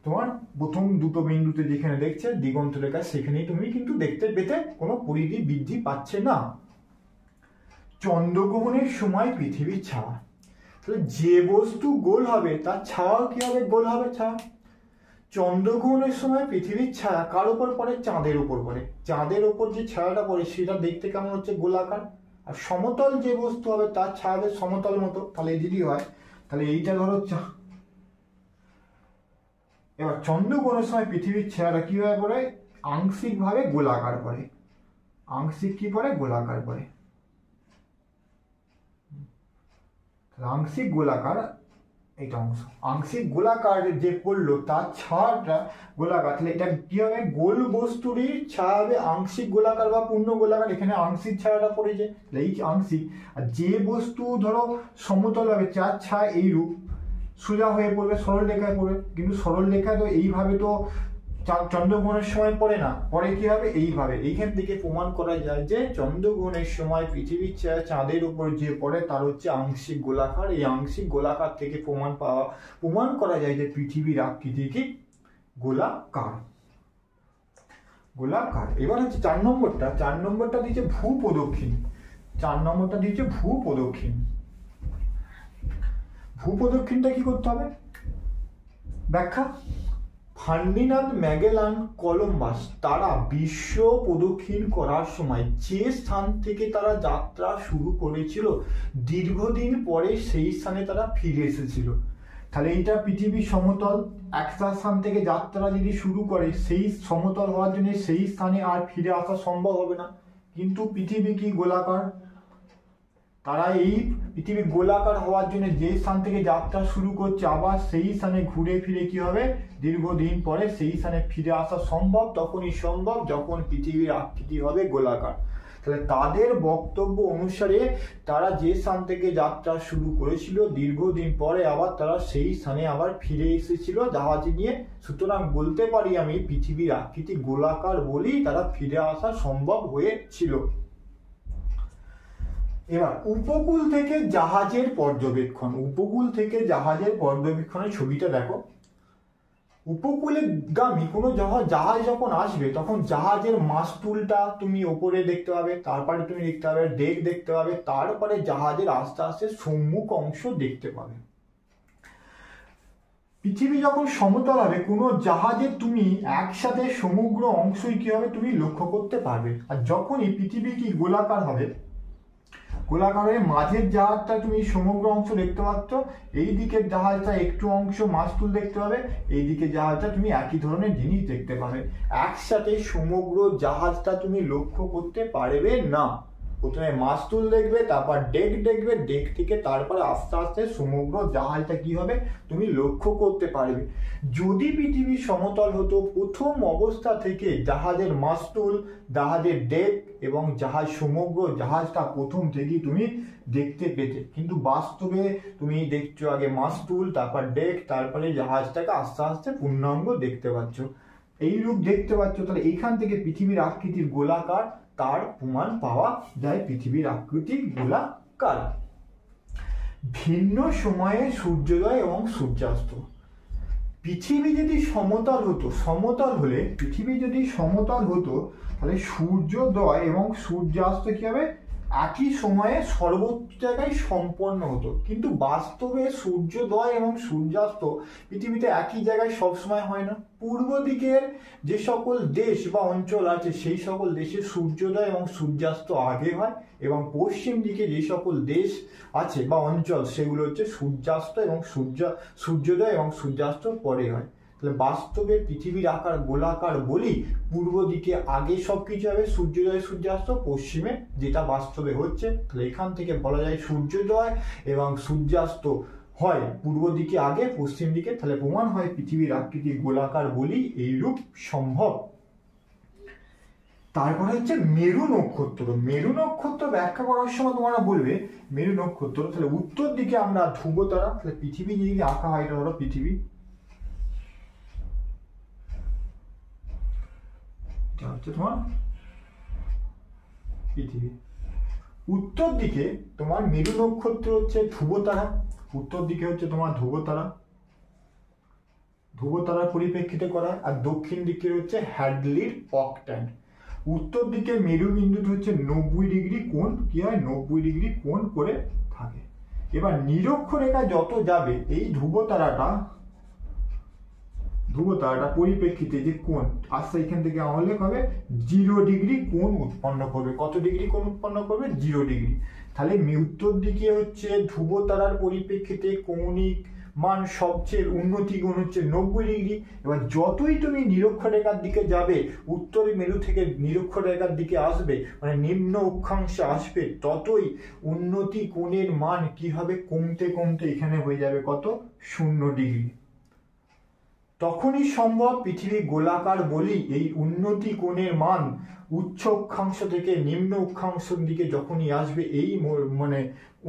তোমার প্রথম দুটো বিন্দুতে যেখানে দেখছে দিগন্ত রেখা, সেখানেই তুমি কিন্তু দেখতে পেতে কোনো পরিধি বৃদ্ধি পাচ্ছে না। চন্দ্রগ্রহণের সময় পৃথিবীর ছায়া, তাহলে যে বস্তু গোল হবে তার ছায়া কি হবে, গোল হবে ছায়া। চন্দ্রগ্রহণের সময় পৃথিবীর ছায়া কার উপর পড়ে, চাঁদের উপর পড়ে। চাঁদের উপর যে ছায়াটা পড়ে সেটা দেখতে কেমন হচ্ছে, গোলাকার। আর সমতল যে বস্তু হবে তার ছায়া হবে সমতল মতো। তাহলে যদি হয় তাহলে এইটা ধরো এবার চন্দ্রগ্রহণের সময় পৃথিবীর ছায়াটা কিভাবে পড়ে, আংশিক ভাবে গোলাকার পড়ে। আংশিক কি পড়ে, গোলাকার পড়ে। আংশিক গোলাকার এইটা অংশ, আংশিক গোলাকার যে পড়লো তার ছায়াটা গোলাকার। তাহলে এটা কি হবে, গোল বস্তুরই ছায়া হবে আংশিক গোলাকার বা পূর্ণ গোলাকার। এখানে আংশিক ছায়াটা পড়েছে, এই আংশিক। আর যে বস্তু ধরো সমতল হবে যার ছায়া এইরূপ সোজা হয়ে পড়বে, সরল রেখায় পড়বে। কিন্তু সরল রেখা তো এইভাবে তো চন্দ্রগ্রহণের সময় পড়ে না, পরে কি হবে এইভাবে। এইখান থেকে প্রমাণ করা যায় যে চন্দ্রগ্রহণের সময় পৃথিবীর ছায়া চাঁদের উপর যে পড়ে তার হচ্ছে আংশিক গোলাকার। এই আংশিক গোলাকার থেকে প্রমাণ করা যায় যে পৃথিবীর আকৃতি কি গোলাকার। গোলাকার। এবার হচ্ছে 4 নম্বরটা। 4 নম্বরটা দিচ্ছে ভূপ্রদক্ষিণ। 4 নম্বরটা দিচ্ছে ভূপ্রদক্ষিণ। ভূপ্রদক্ষিণটা কি করতে হবে, ব্যাখ্যা। ফার্ডিনান্ড ম্যাগেলান কলম্বাস তারা বিশ্ব প্রদক্ষিণ করার সময় যে স্থান থেকে তারা যাত্রা শুরু করেছিল দীর্ঘদিন পরে সেই স্থানে তারা ফিরে এসেছিল। তাহলে এইটা পৃথিবী সমতল, একটা স্থান থেকে যাত্রা যদি শুরু করে সেই সমতল হওয়ার জন্য সেই স্থানে আর ফিরে আসা সম্ভব হবে না। কিন্তু পৃথিবী কি গোলাকার, তারা এই পৃথিবী গোলাকার হওয়ার জন্য যে স্থান থেকে যাত্রা শুরু করছে আবার সেই স্থানে ঘুরে ফিরে কি হবে, দীর্ঘদিন পরে সেই স্থানে ফিরে আসা সম্ভব। তখনই সম্ভব যখন পৃথিবীর আকৃতি হবে গোলাকার। তাহলে তাদের বক্তব্য অনুসারে তারা যে স্থান থেকে যাত্রা শুরু করেছিল দীর্ঘদিন পরে আবার তারা সেই স্থানে আবার ফিরে এসেছিল জাহাজ নিয়ে। সুতরাং বলতে পারি আমি পৃথিবীর আকৃতি গোলাকার বলেই তারা ফিরে আসা সম্ভব হয়েছিল। এবার উপকূল থেকে জাহাজের পর্যবেক্ষণ। উপকূল থেকে জাহাজের পর্যবেক্ষণের ছবিটা দেখো। উপকূলে গামী কোনো জাহাজ যখন আসবে তখন জাহাজের মাস্তুলটা তুমি ওপরে দেখতে পাবে, তারপরে তুমি দেখতে পাবে ডেক দেখতে পাবে, তারপরে জাহাজের আস্তে আস্তে সম্মুখ অংশ দেখতে পাবে। পৃথিবী যখন সমতল হবে কোনো জাহাজে তুমি একসাথে সমগ্র অংশই কি হবে তুমি লক্ষ্য করতে পারবে। আর যখনই পৃথিবী কি গোলাকার হবে, গোলাকারের মাঝের জাহাজটা তুমি সমগ্র অংশ দেখতে পাচ্ছ, এই দিকের জাহাজটা একটু অংশ মাস্তুল দেখতে পাবে, এই দিকের জাহাজটা তুমি একই ধরনের জিনিস দেখতে পাবে। একসাথে সমগ্র জাহাজটা তুমি লক্ষ্য করতে পারবে না। প্রথমে মাস্তুল দেখবে, তারপর ডেক দেখবে, ডেক থেকে তারপরে আস্তে আস্তে সমগ্র জাহাজটা কি হবে তুমি লক্ষ্য করতে পারবে। যদি পৃথিবী সমতল হতো প্রথম অবস্থা থেকে জাহাজের মাস্তুল, জাহাজের ডেক এবং সমগ্র জাহাজটা প্রথম থেকেই তুমি দেখতে পেতে। কিন্তু বাস্তবে তুমি দেখছো আগে মাস্তুল, তারপর ডেক, তারপরে জাহাজটাকে আস্তে আস্তে পূর্ণাঙ্গ দেখতে পাচ্ছ, এই রূপ দেখতে পাচ্ছ। তাহলে এইখান থেকে পৃথিবীর আকৃতির গোলাকার তার প্রমাণ পাওয়া যায়, পৃথিবীর আকৃতি গোলাকার। ভিন্ন সময়ে সূর্যোদয় এবং সূর্যাস্ত। পৃথিবী যদি সমতল হতো, পৃথিবী যদি সমতল হতো তাহলে সূর্যোদয় এবং সূর্যাস্ত কি হবে একই সময়ে সর্বোচ্চ জায়গায় সম্পন্ন হতো, কিন্তু বাস্তবে সূর্যোদয় এবং সূর্যাস্ত পৃথিবীতে একই জায়গায় সবসময় হয় না। পূর্ব দিকের যে সকল দেশ বা অঞ্চল আছে সেই সকল দেশে সূর্যোদয় এবং সূর্যাস্ত আগে হয়, এবং পশ্চিম দিকে যে সকল দেশ আছে বা অঞ্চল সেগুলো হচ্ছে সূর্যোদয় এবং সূর্যাস্ত পরে হয়। তাহলে বাস্তবে পৃথিবীর আকার গোলাকার বলি পূর্ব দিকে আগে সবকিছু হবে, সূর্যোদয় সূর্যাস্ত পশ্চিমে, যেটা বাস্তবে হচ্ছে। তাহলে এখান থেকে বলা যায় সূর্যোদয় এবং সূর্যাস্ত হয় পূর্ব দিকে আগে, পশ্চিম দিকে। তাহলে প্রমাণ হয় পৃথিবীর আকৃতি গোলাকার বলি এইরূপ সম্ভব। তারপর হচ্ছে মেরু নক্ষত্র। মেরু নক্ষত্র ব্যাখ্যা করার সময় তোমরা বলবে মেরু নক্ষত্র, তাহলে উত্তর দিকে আমরা ধ্রুবতারা, তাহলে পৃথিবী যদি আঁকা হয়, এটা ধরো পৃথিবী, হচ্ছে তোমার পৃথিবী। উত্তর দিকে তোমার মেরু নক্ষত্র হচ্ছে ধ্রুবতারা, উত্তর দিকে হচ্ছে তোমার ধ্রুবতারার পরিপ্রেক্ষিতে করা, আর দক্ষিণ দিকে হচ্ছে হ্যাডলির অক্ট্যান্ট। উত্তর দিকে মেরু বিন্দুটি হচ্ছে 90 ডিগ্রি কোণ, কি হয় 90 ডিগ্রি কোণ করে থাকে। এবার নিরক্ষরেখা যত যাবে এই ধ্রুবতারাটা পরিপ্রেক্ষিতে যে কোণ আসছে এখান থেকে আমাদের হবে 0 ডিগ্রি কোণ উৎপন্ন করবে। কত ডিগ্রি কোণ উৎপন্ন করবে? 0 ডিগ্রি। তাহলে উত্তর দিকে হচ্ছে ধ্রুবতারার পরিপ্রেক্ষিতে কৌণিক মান সবচেয়ে উন্নতি কোণ হচ্ছে 90 ডিগ্রি। এবার যতই তুমি নিরক্ষরেখার দিকে যাবে, উত্তর মেরু থেকে নিরক্ষরেখার দিকে আসবে, মানে নিম্ন অক্ষাংশে আসবে, ততই উন্নতি কোণের মান কি হবে? কমতে কমতে এখানে হয়ে যাবে কত? 0 ডিগ্রি। তখনই সম্ভব পৃথিবী গোলাকার বলি এই উন্নতি কোণের মান উচ্চ অক্ষাংশ থেকে নিম্ন অক্ষাংশের দিকে যখনই আসবে, এই মানে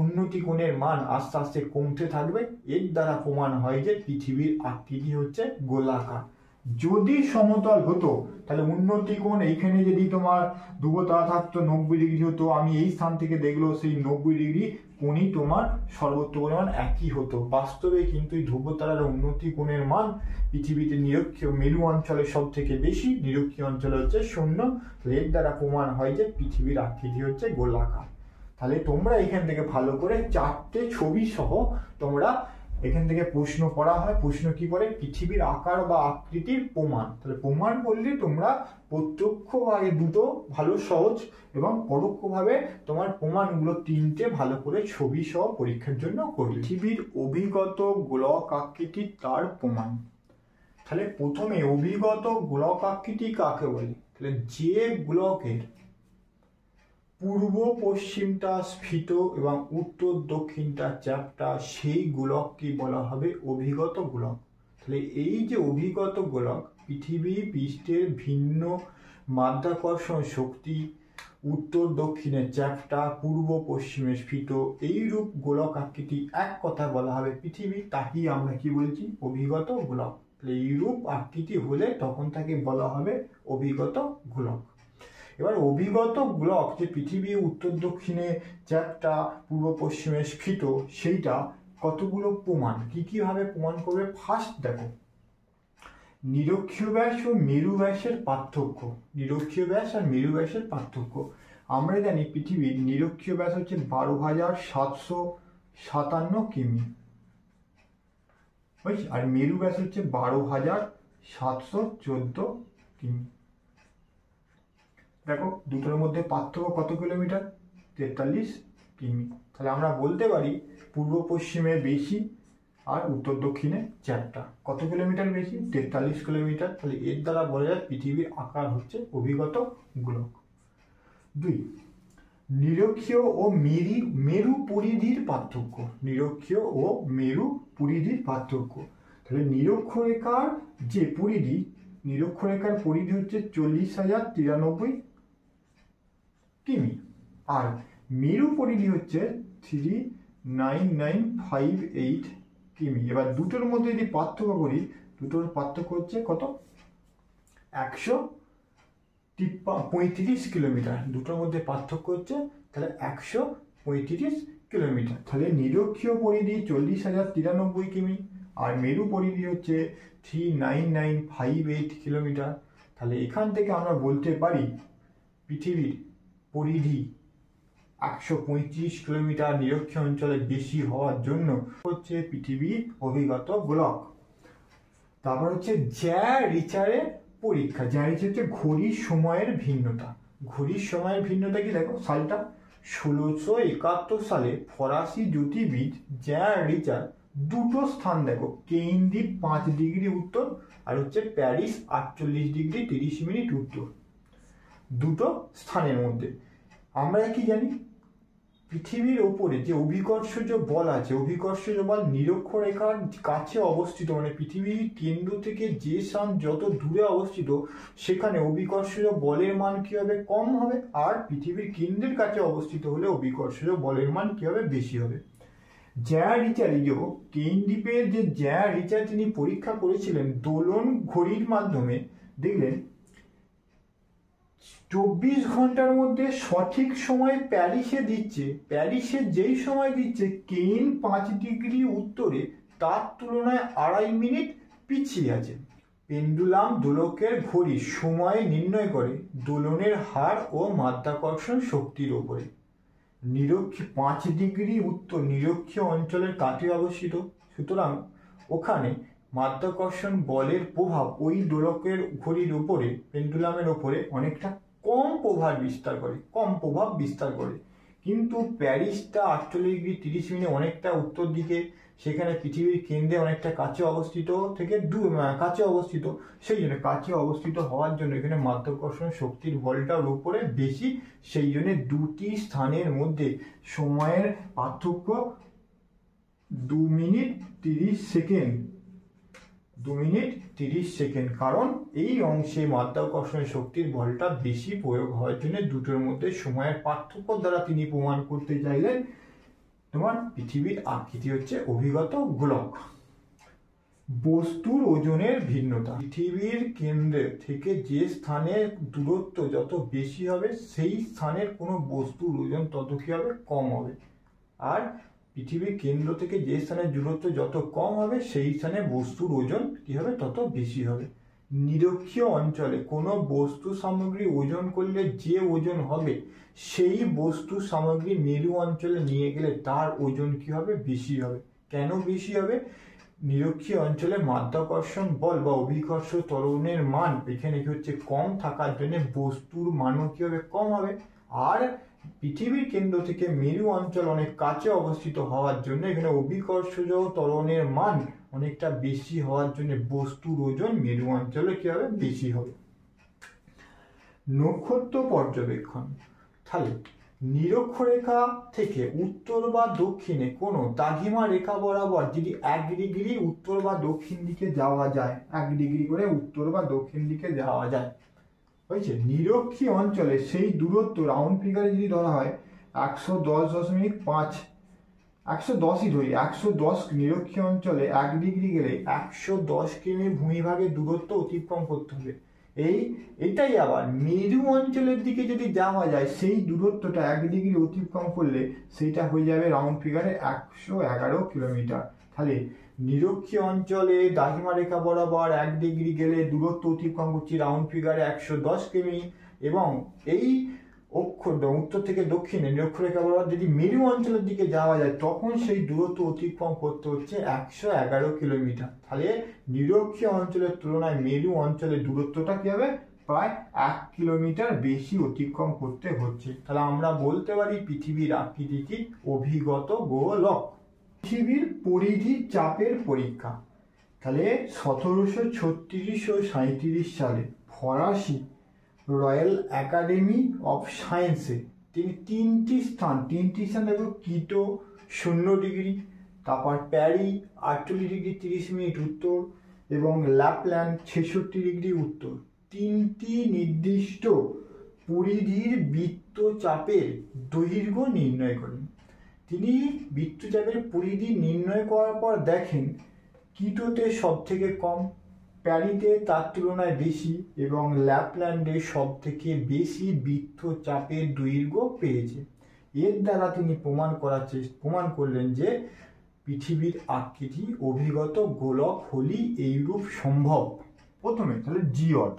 উন্নতি কোণের মান আস্তে আস্তে কমতে থাকবে। এর দ্বারা প্রমাণ হয় যে পৃথিবীর আকৃতি হচ্ছে গোলাকার। যদি সমতল হতো তাহলে উন্নতি কোণ এইখানে যদি তোমার ধ্রুবতারা থাকতো 90 ডিগ্রি হতো, আমি এই স্থান থেকে দেখলেও সেই 90 ডিগ্রি কোণই তোমার সর্বোচ্চ পরিমাণ একই হতো। বাস্তবে কিন্তু এই ধ্রুবতারার উন্নতি কোণের মান পৃথিবীতে নিরক্ষীয় মেরু অঞ্চলে সব থেকে বেশি, নিরক্ষীয় অঞ্চলে হচ্ছে 0। এর দ্বারা প্রমাণ হয় যে পৃথিবীর আকৃতি হচ্ছে গোলাকার। তাহলে তোমরা এখান থেকে ভালো করে 4টে ছবি সহ তোমরা এখান থেকে প্রশ্ন করা হয়। প্রশ্ন কি করে? পৃথিবীর আকার বা আকৃতির প্রমাণ। তাহলে প্রমাণ বললে তোমরা প্রত্যক্ষভাবে দুটো ভালো সহজ এবং পরোক্ষভাবে তোমার প্রমাণগুলো 3টে ভালো করে ছবি সহ পরীক্ষার জন্য করবে। পৃথিবীর অভিগত গোলক আকৃতি তার প্রমাণ। তাহলে প্রথমে অভিগত গোলক আকৃতি কাকে বলে? তাহলে যে গোলকের পূর্ব পশ্চিমটা স্ফীত এবং উত্তর দক্ষিণটা চ্যাপ্টা, সেই গোলককে বলা হবে অভিগত গোলক। তাহলে এই যে অভিগত গোলক, পৃথিবী পৃষ্ঠের ভিন্ন মাধ্যাকর্ষণ শক্তি, উত্তর দক্ষিণে চ্যাপ্টা, পূর্ব পশ্চিমে স্ফীত, এইরূপ গোলক আকৃতি এক কথা বলা হবে পৃথিবী। তাকেই আমরা কি বলছি? অভিগত গোলক। তাহলে এইরূপ আকৃতি হলে তখন তাকে বলা হবে অভিগত গোলক। এবার অভিগত গোলক যে পৃথিবী উত্তর দক্ষিণে চ্যাপ্টা, পূর্ব পশ্চিমে স্ফীত, সেইটা কতগুলো প্রমাণ, কি ভাবে প্রমাণ করবে? ফার্স্ট দেখো, নিরক্ষীয় ব্যাস ও মেরু ব্যাসের পার্থক্য। নিরক্ষীয় ব্যাস আর মেরু ব্যাসের পার্থক্য। আমরা জানি পৃথিবীর নিরক্ষীয় ব্যাস হচ্ছে 12,757 কিমি, আর মেরু ব্যাস হচ্ছে 12,714 কিমি। দেখো দুটোর মধ্যে পার্থক্য কত কিলোমিটার? 43 কিমি। তাহলে আমরা বলতে পারি পূর্ব পশ্চিমে বেশি আর উত্তর দক্ষিণে চ্যাপ্টা। কত কিলোমিটার বেশি? 43 কিলোমিটার। তাহলে এর দ্বারা বলা যায় পৃথিবীর আকার হচ্ছে অভিগত গোলক। 2, নিরক্ষীয় ও মেরু পরিধির পার্থক্য। নিরক্ষীয় ও মেরু পরিধির পার্থক্য। তাহলে নিরক্ষরেখার যে পরিধি, নিরক্ষরেখার পরিধি হচ্ছে 40,093 কিমি, আর মেরু পরিধি হচ্ছে 39958 কিমি। এবার দুটোর মধ্যে যদি পার্থক্য করি, দুটোর পার্থক্য হচ্ছে কত? 135 কিলোমিটার। দুটোর মধ্যে পার্থক্য হচ্ছে তাহলে 135 কিলোমিটার। তাহলে নিরক্ষীয় পরিধি 40,093 কিমি আর মেরু পরিধি হচ্ছে 39958 কিলোমিটার। তাহলে এখান থেকে আমরা বলতে পারি পৃথিবীর পরিধি 135 কিলোমিটার নিরক্ষীয় অঞ্চলে বেশি হওয়ার জন্য হচ্ছে পৃথিবী অভিগত গোলক। তারপর হচ্ছে জ্যা রিচারের পরীক্ষা। জ্যা রিচার হচ্ছে ঘড়ির সময়ের ভিন্নতা। ঘড়ির সময়ের ভিন্নতা কি দেখো, সালটা 1671 সালে ফরাসি জ্যোতির্বিদ জ্যা রিচার দুটো স্থান দেখো, কেইন দ্বীপ 5 ডিগ্রি উত্তর আর হচ্ছে প্যারিস 48 ডিগ্রি 30 মিনিট উত্তর, দুটো স্থানের মধ্যে। আমরা কি জানি, পৃথিবীর ওপরে যে অভিকর্ষজ বল আছে, অভিকর্ষজ বল নিরক্ষরেখার কাছে অবস্থিত, মানে পৃথিবীর কেন্দ্র থেকে যে স্থান যত দূরে অবস্থিত সেখানে অভিকর্ষজ বলের মান কি হবে, কম হবে, আর পৃথিবীর কেন্দ্রের কাছে অবস্থিত হলে অভিকর্ষজ বলের মান কি হবে, বেশি হবে। জ্যা রিচার, এই যে কেইন দ্বীপের যে জ্যা রিচার তিনি পরীক্ষা করেছিলেন দোলন ঘড়ির মাধ্যমে, দেখলেন 24 ঘন্টার মধ্যে সঠিক সময় প্যারিসে দিচ্ছে, প্যারিসে যেই সময় দিচ্ছে কেইন 5 ডিগ্রি উত্তরে তার তুলনায় 2.5 মিনিট পিছিয়ে আছে। পেন্ডুলাম দোলকের ঘড়ি সময় নির্ণয় করে দোলনের হার ও মাধ্যাকর্ষণ শক্তির উপরে। 5 ডিগ্রি উত্তর নিরক্ষীয় অঞ্চলের কাছে অবস্থিত, সুতরাং ওখানে মাধ্যাকর্ষণ বলের প্রভাব ওই দোলকের ঘড়ির উপরে, পেন্ডুলামের উপরে অনেকটা কম প্রভাব বিস্তার করে। কিন্তু প্যারিসটা 48 ডিগ্রি 30 মিনিট অনেকটা উত্তর দিকে, সেখানে পৃথিবীর কেন্দ্রে অনেকটা কাছে অবস্থিত থেকে কাছে অবস্থিত, সেই জন্য কাছে অবস্থিত হওয়ার জন্য এখানে মাধ্যাকর্ষণ শক্তির বলটার উপরে বেশি, সেই জন্য দুটি স্থানের মধ্যে সময়ের পার্থক্য 2 মিনিট 30 সেকেন্ড, 2 মিনিট 30 সেকেন্ড, কারণ এই অংশে মাধ্যাকর্ষণ শক্তির বলটা বেশি প্রয়োগ হওয়ার জন্য দুটোর মধ্যে সময়ের পার্থক্য দ্বারা তিনি প্রমাণ করতে চাইলেন তোমার পৃথিবীর আকৃতি হচ্ছে অভিগত গোলক। বস্তুর ওজনের ভিন্নতা। পৃথিবীর কেন্দ্র থেকে যে স্থানের দূরত্ব যত বেশি হবে সেই স্থানের কোনো বস্তুর ওজন তত কি হবে, কম হবে, আর পৃথিবীর কেন্দ্র থেকে যে স্থানের দূরত্ব যত কম হবে সেই স্থানে বস্তুর ওজন কি হবে, তত বেশি হবে। নিরক্ষীয় অঞ্চলে কোনো বস্তু সামগ্রী ওজন করলে যে ওজন হবে সেই বস্তু সামগ্রী মেরু অঞ্চলে নিয়ে গেলে তার ওজন কি হবে, বেশি হবে। কেন বেশি হবে? নিরক্ষীয় অঞ্চলে মাধ্যাকর্ষণ বল বা অভিকর্ষ ত্বরণের মান এখানে কি হচ্ছে, কম থাকার জন্য বস্তুর মানও কি হবে, কম হবে। আর পৃথিবীর কেন্দ্র থেকে মেরু অঞ্চল অনেক কাছে অবস্থিত হওয়ার জন্য এখানে অভিকর্ষজ ত্বরণের মান অনেকটা বেশি হওয়ার জন্য বস্তুর ওজন মেরু অঞ্চলে কি হবে, বেশি হবে। নক্ষত্র পর্যবেক্ষণ। তাহলে নিরক্ষরেখা থেকে উত্তর বা দক্ষিণে কোনো দ্রাঘিমা রেখা বরাবর যদি 1 ডিগ্রি উত্তর বা দক্ষিণ দিকে যাওয়া যায়, 1 ডিগ্রি করে উত্তর বা দক্ষিণ দিকে যাওয়া যায়, হয়েছে। নিরক্ষীয় অঞ্চলে সেই দূরত্ব রাউন্ড ফিগারে যদি ধরা হয় 110.5, 110ই ধরি, 110 নিরক্ষীয় অঞ্চলে 1 ডিগ্রি গেলে 110 কিমি ভূমিভাগের দূরত্ব অতিক্রম করতে হবে। এটাই আবার মেরু অঞ্চলের দিকে যদি যাওয়া যায় সেই দূরত্বটা 1 ডিগ্রি অতিক্রম করলে সেইটা হয়ে যাবে রাউন্ড ফিগারে 111 কিলোমিটার। তাহলে নিরক্ষীয় অঞ্চলে দ্রাঘিমা রেখা বরাবর 1 ডিগ্রি গেলে দূরত্ব অতিক্রম করছি রাউন্ড ফিগারে 110 কিমি, এবং এই উত্তর থেকে দক্ষিণে নিরক্ষরেখা বরাবর যদি মেরু অঞ্চলের দিকে যাওয়া যায় তখন সেই দূরত্ব অতিক্রম করতে হচ্ছে 111 কিলোমিটার। তাহলে নিরক্ষীয় অঞ্চলের তুলনায় মেরু অঞ্চলের দূরত্বটা কি হবে, প্রায় 1 কিলোমিটার বেশি অতিক্রম করতে হচ্ছে। তাহলে আমরা বলতে পারি পৃথিবীর আকৃতি অভিগত গোলক। পৃথিবীর পরিধির চাপের পরীক্ষা। তাহলে 1736-37 সালে ফরাসি রয়্যাল একাডেমি অফ সায়েন্সে তিনি তিনটি স্থান দেখো, কিটো 0 ডিগ্রি, তারপর প্যারি 48 ডিগ্রি 30 মিনিট উত্তর এবং ল্যাপল্যান্ড 66 ডিগ্রি উত্তর, তিনটি নির্দিষ্ট পরিধির বৃত্তচাপের দৈর্ঘ্য নির্ণয় করেন। তিনি বৃত্তচাপের পরিধি নির্ণয় করার পর দেখেন কিটোতে সব থেকে কম, প্যারিতে তার তুলনায় বেশি এবং ল্যাপল্যান্ডে সব থেকে বেশি বৃত্তচাপের দৈর্ঘ্য পেয়েছে। এর দ্বারা তিনি প্রমাণ করলেন যে পৃথিবীর আকৃতি অভিগত গোলক হলেই এইরূপ সম্ভব। প্রথমে তাহলে জিওড।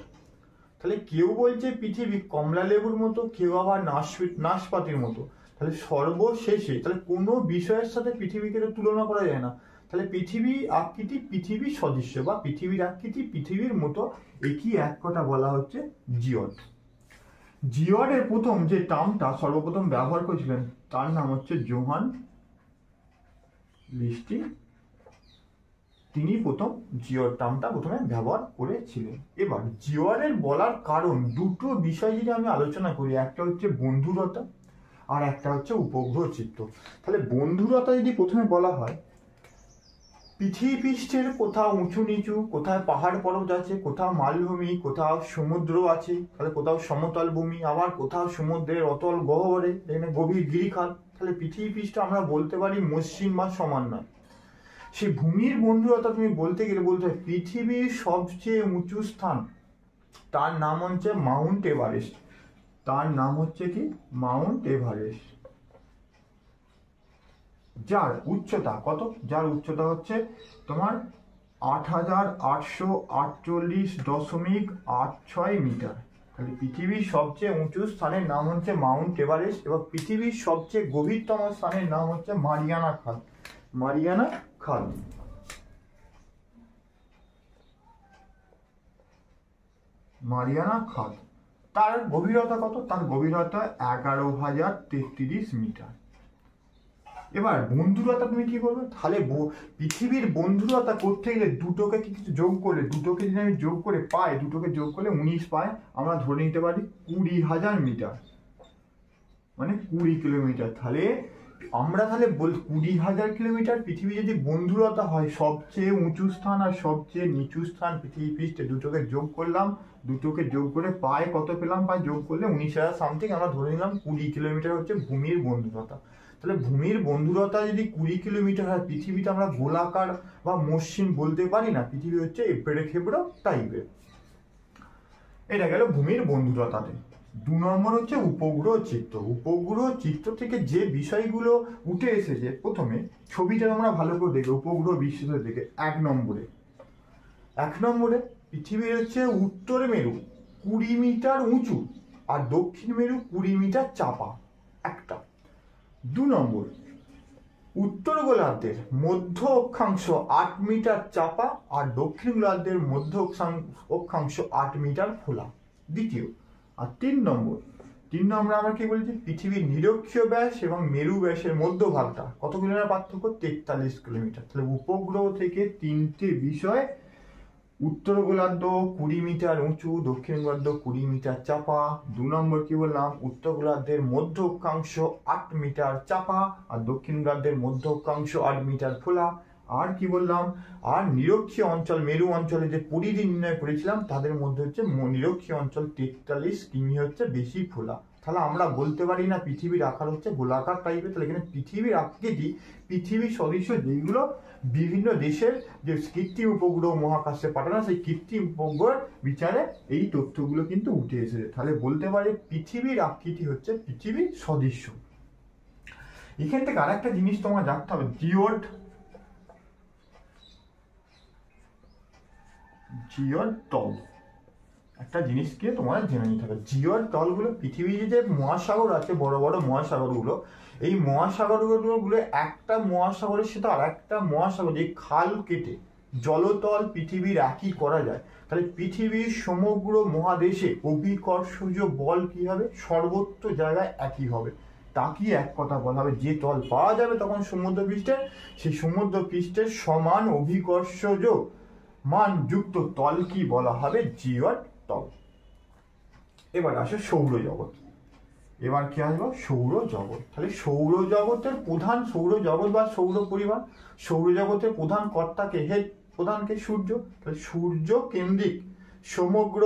তাহলে কেউ বলছে পৃথিবী কমলা লেবুর মতো, কেউ আবার নাশপাতির মতো। তাহলে সর্বশেষে, তাহলে কোনো বিষয়ের সাথে পৃথিবীকে তো তুলনা করা যায় না। তাহলে পৃথিবী আকৃতি পৃথিবীর সদৃশ্য বা পৃথিবীর আকৃতি পৃথিবীর মতো, একই এক কথা বলা হচ্ছে জিওড। জিওডের প্রথম যে টার্মটা সর্বপ্রথম ব্যবহার করেছিলেন তার নাম হচ্ছে জোহান লিস্টিং। তিনি প্রথম জিওড টার্মটা প্রথমে ব্যবহার করেছিলেন। এবার জিওডের বলার কারণ দুটো বিষয় যদি আমি আলোচনা করি, একটা হচ্ছে বন্ধুরতা আর একটা হচ্ছে উপগ্রহ চিত্র। তাহলে বন্ধুরতা যদি প্রথমে বলা হয়, পৃথিবী পৃষ্ঠের কোথাও উঁচু নিচু, কোথায় পাহাড় পর্বত আছে, কোথাও মালভূমি, কোথাও সমুদ্র আছে, তাহলে কোথাও সমতল ভূমি, আবার কোথাও সমুদ্রের অতল গহ্বরে, এখানে গভীর গিরিখাত। তাহলে পৃথিবী পৃষ্ঠ আমরা বলতে পারি মসৃণ বা সমান নয়। সেই ভূমির বন্ধুরতা তুমি বলতে গেলে বলতে হয় পৃথিবীর সবচেয়ে উঁচু স্থান, তার নাম হচ্ছে মাউন্ট এভারেস্ট। তার নাম হচ্ছে কি মাউন্ট এভারেস্ট। যার উচ্চতা কত? যার উচ্চতা হচ্ছে তোমার 8848.86 মিটার। তাহলে পৃথিবীর সবচেয়ে উঁচু স্থানের নাম হচ্ছে মাউন্ট এভারেস্ট এবং পৃথিবীর সবচেয়ে গভীরতম স্থানের নাম হচ্ছে মারিয়ানা খাল। মারিয়ানা খাল। মারিয়ানা খাল। তার গভীরতা কত? তার গভীরতা 11,033 মিটার। এবার বন্ধুরতা তুমি কি করবে? তাহলে পৃথিবীর বন্ধুরতা করতে গেলে দুটোকে কিছু যোগ করলে, দুটোকে যদি আমি যোগ করে পাই, দুটোকে যোগ করলে 19 পাই, আমরা ধরে নিতে পারি 20,000 মিটার, মানে 20 কিলোমিটার। তাহলে আমরা তাহলে 20,000 কিলোমিটার পৃথিবী যদি বন্ধুরতা হয়, সবচেয়ে উঁচু স্থান আর সবচেয়ে নিচু স্থান পৃথিবী পৃষ্ঠে, দুটোকে যোগ করলাম, দুটোকে যোগ করে পাই কত পেলাম? পাই যোগ করলে 19,000 সামথিং, আমরা ধরে নিলাম 20 কিলোমিটার হচ্ছে ভূমির বন্ধুরতা। তাহলে ভূমির বন্ধুরতা যদি 20 কিলোমিটার হয়, পৃথিবীতে আমরা গোলাকার বা মসৃণ বলতে পারি না, পৃথিবী হচ্ছে এবড়ো খেবড়ো টাইপের। এটা গেল ভূমির বন্ধুরতাতে। 2 নম্বর হচ্ছে উপগ্রহ চিত্র। উপগ্রহ চিত্র থেকে যে বিষয়গুলো উঠে এসেছে, প্রথমে ছবিটা আমরা ভালো করে দেখি উপগ্রহ বিশ্লেষণ থেকে। 1 নম্বরে পৃথিবীর হচ্ছে উত্তর মেরু 20 মিটার উঁচু আর দক্ষিণ মেরু 20 মিটার চাপা একটা। 2 নম্বর, উত্তর গোলার্ধের মধ্য অক্ষাংশ 8 মিটার চাপা আর দক্ষিণ গোলার্ধের মধ্য অক্ষাংশ 8 মিটার খোলা দ্বিতীয়। আর 3 নম্বর আমরা কি বলছি? পৃথিবীর নিরক্ষীয় ব্যাস এবং মেরু ব্যাসের মধ্যভাগটা কত কিলোমিটার পার্থক্য? 43 কিলোমিটার। তাহলে উপগ্রহ থেকে 3টে বিষয়, উত্তর গোলার্ধ 20 মিটার উঁচু, দক্ষিণ গোলার্ধ 20 মিটার চাপা। 2 নম্বর কি বললাম? উত্তর গোলার্ধের মধ্য অক্ষাংশ 8 মিটার চাপা আর দক্ষিণ গোলার্ধের মধ্য অক্ষাংশ 8 মিটার খোলা। আর কি বললাম? আর নিরক্ষীয় অঞ্চল, মেরু অঞ্চলে যে পরিধি নির্ণয় করেছিলাম তাদের মধ্যে হচ্ছে নিরক্ষীয় অঞ্চল 43 কিমি হচ্ছে বেশি খোলা। তাহলে আমরা বলতে পারি না পৃথিবীর আকার হচ্ছে গোলাকার টাইপের। তাহলে এখানে পৃথিবীর আকৃতি পৃথিবীর সদৃশ্য, যেগুলো বিভিন্ন দেশের যে কৃত্রিম উপগ্রহ মহাকাশে পাঠানো, সেই কৃত্রিম উপগ্রহের বিচারে এই তথ্যগুলো কিন্তু উঠে এসেছে। তাহলে বলতে পারি পৃথিবীর আকৃতি হচ্ছে পৃথিবীর সদৃশ্য। এখান থেকে আর একটা জিনিস তোমার জানতে হবে, জিওড তল। একটা জিনিসকে তোমার জেনে নিতে হবে, জিওড তলগুলো পৃথিবীর যে মহাসাগর আছে, বড় বড় মহাসাগরগুলো, এই মহাসাগরগুলো একটা মহাসাগরের সাথে আর একটা মহাসাগর যে খাল কেটে জলতল পৃথিবীর একই করা যায়। তাহলে পৃথিবীর সমগ্র মহাদেশে অভিকর্ষজ বল কি হবে? সর্বত্র জায়গায় একই হবে। তাকে এক কথা বলা হবে, যে তল পাওয়া যাবে তখন সমুদ্র পৃষ্ঠে, সেই সমুদ্র পৃষ্ঠের সমান অভিকর্ষজ মান যুক্ত তল কি বলা হবে? জিওড তল। এবার আসে সৌরজগৎ। এবার কি আসবো? সৌরজগৎ। তাহলে সৌরজগতের প্রধান, সৌরজগৎ বা সৌর পরিবার, সৌরজগতের প্রধান কর্তাকে, হেড প্রধানকে সূর্য। তাহলে সূর্য কেন্দ্রিক সমগ্র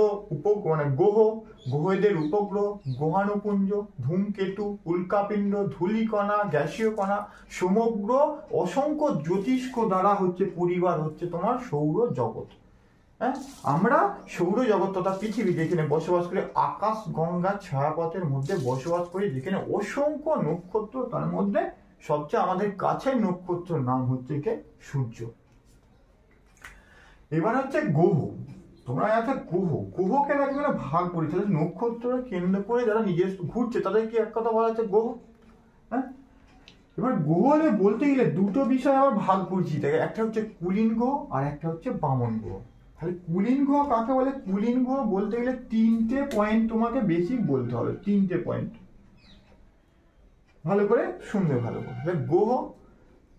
গ্রহদের উপগ্রহ, গ্রহাণুপুঞ্জ, ধূমকেতু, উল্কাপিণ্ড, ধূলিকণা, গ্যাসীয় কণা, সমগ্র অসংখ্য জ্যোতিষ্ক দ্বারা হচ্ছে পরিবার হচ্ছে তোমার সৌরজগৎ। হ্যাঁ, আমরা সৌরজগৎ তথা পৃথিবী যেখানে বসবাস করে, আকাশ গঙ্গা ছায়াপথের মধ্যে বসবাস করি, যেখানে অসংখ্য নক্ষত্র, তার মধ্যে সবচেয়ে আমাদের কাছের নক্ষত্রের নাম হচ্ছে কে? সূর্য। এবার হচ্ছে গ্রহ। তোমরা একটা গ্রহকে ভাগ করি, তাহলে নক্ষত্র কেন্দ্র করে যারা নিজের ঘুরছে তাদের কি এক কথা বলা হচ্ছে গ্রহ। হ্যাঁ, এবার গ্রহলে বলতে গেলে দুটো বিষয় আবার ভাগ করছি, তাই একটা হচ্ছে কুলীন গ্রহ আর একটা হচ্ছে বামন গ্রহ। তাহলে কুলীন গ্রহ কাকে বলে? কুলীন গ্রহ বলতে গেলে তিনটে পয়েন্ট তোমাকে বেশি বলতে হবে, তিনটে পয়েন্ট ভালো করে শুনবে, ভালো করে। গ্রহ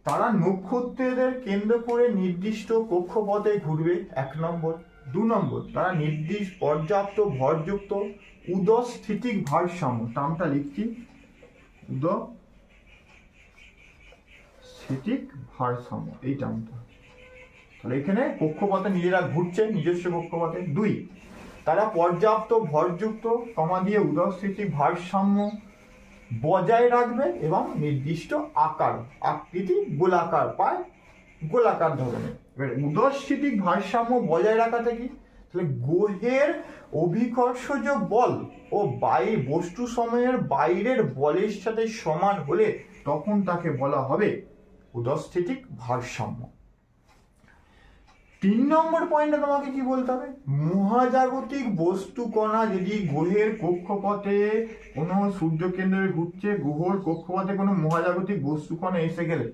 তারা নক্ষত্রদের কেন্দ্র করে নির্দিষ্ট কক্ষপথে ঘুরবে, 1 নম্বর। 2 নম্বর, তারা নির্দিষ্ট পর্যাপ্ত ভরযুক্ত উদস্থিতিক ভারসাম্য, টার্মটা লিখছি, উদস্থিতিক ভারসাম্য, এই টার্মটা। তাহলে এখানে কক্ষপথে নিজেরা ঘুরছে, নিজস্ব কক্ষপথে। 2, তারা পর্যাপ্ত ভরযুক্ত দিয়ে উদস্থিতিক ভারসাম্য বজায় রাখবে এবং নির্দিষ্ট আকার, আকৃতি গোলাকার পায়, গোলাকার ধরনের। এবার উদস্থিতিক ভারসাম্য বজায় রাখাটা কি? তাহলে গ্রহের অভিকর্ষজ বল ও বস্তু সময়ের বাইরের বলের সাথে সমান হলে তখন তাকে বলা হবে উদস্থিতিক ভারসাম্য। 3 নম্বর পয়েন্টে তোমাকে কি বলতে হবে? মহাজাগতিক বস্তু কণা যদি গ্রহের কক্ষপথে কোনো সূর্যকেন্দ্রে ঘুরছে, গ্রহের কক্ষপথে কোনো মহাজাগতিক বস্তু কণা এসে গেলে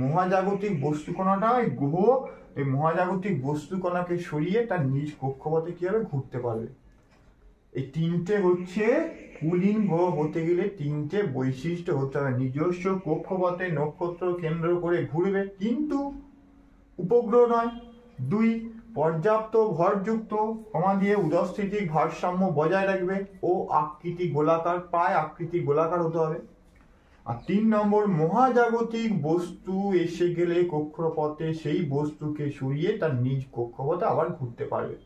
মহাজাগতিক বস্তু কণাটা গ্রহ এই মহাজাগতিক বস্তু কণাকে সরিয়ে তার নিজ কক্ষপথে কি হবে? ঘুরতে পারবে। এই তিনটে হচ্ছে কুলীন গ্রহ হতে গেলে তিনটে বৈশিষ্ট্য হতে হবে। নিজস্ব কক্ষপথে নক্ষত্র কেন্দ্র করে ঘুরবে, কিন্তু উপগ্রহ নয়। 2, পর্যাপ্ত ভরযুক্ত দিয়ে উদস্থিতিক ভারসাম্য বজায় রাখবে ও আকৃতি গোলাকার, প্রায় আকৃতি গোলাকার হতে হবে। আর 3 নম্বর, মহাজাগতিক বস্তু এসে গেলে কক্ষপথে সেই বস্তুকে সরিয়ে তার নিজ কক্ষপথে আবার ঘুরতে পারবে।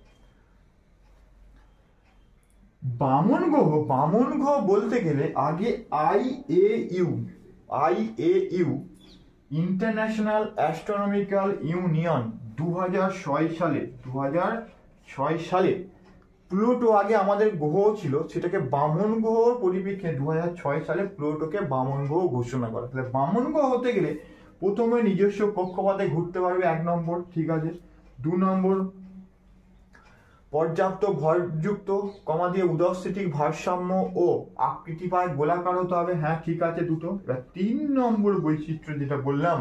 বামন গ্রহ বলতে গেলে আগে IAU ইন্টারন্যাশনাল অ্যাস্ট্রোনমিক্যাল ইউনিয়ন 2006 সালে প্লুটো আগে আমাদের গ্রহ ছিল, সেটাকে বামন গ্রহর পরিপ্রেক্ষিতে 2006 সালে প্লুটোকে বামন গ্রহ ঘোষণা করা। তাহলে বামন গ্রহ হতে গেলে প্রথমে নিজস্ব কক্ষপথে ঘুরতে পারবে, 1 নম্বর, ঠিক আছে। 2 নম্বর, পর্যাপ্ত ভরযুক্ত দিয়ে উদস্থিতিক ভারসাম্য ও আকৃতি পায় গোলাকার হতে হবে, হ্যাঁ ঠিক আছে দুটো। এবার 3 নম্বর বৈশিষ্ট্য যেটা বললাম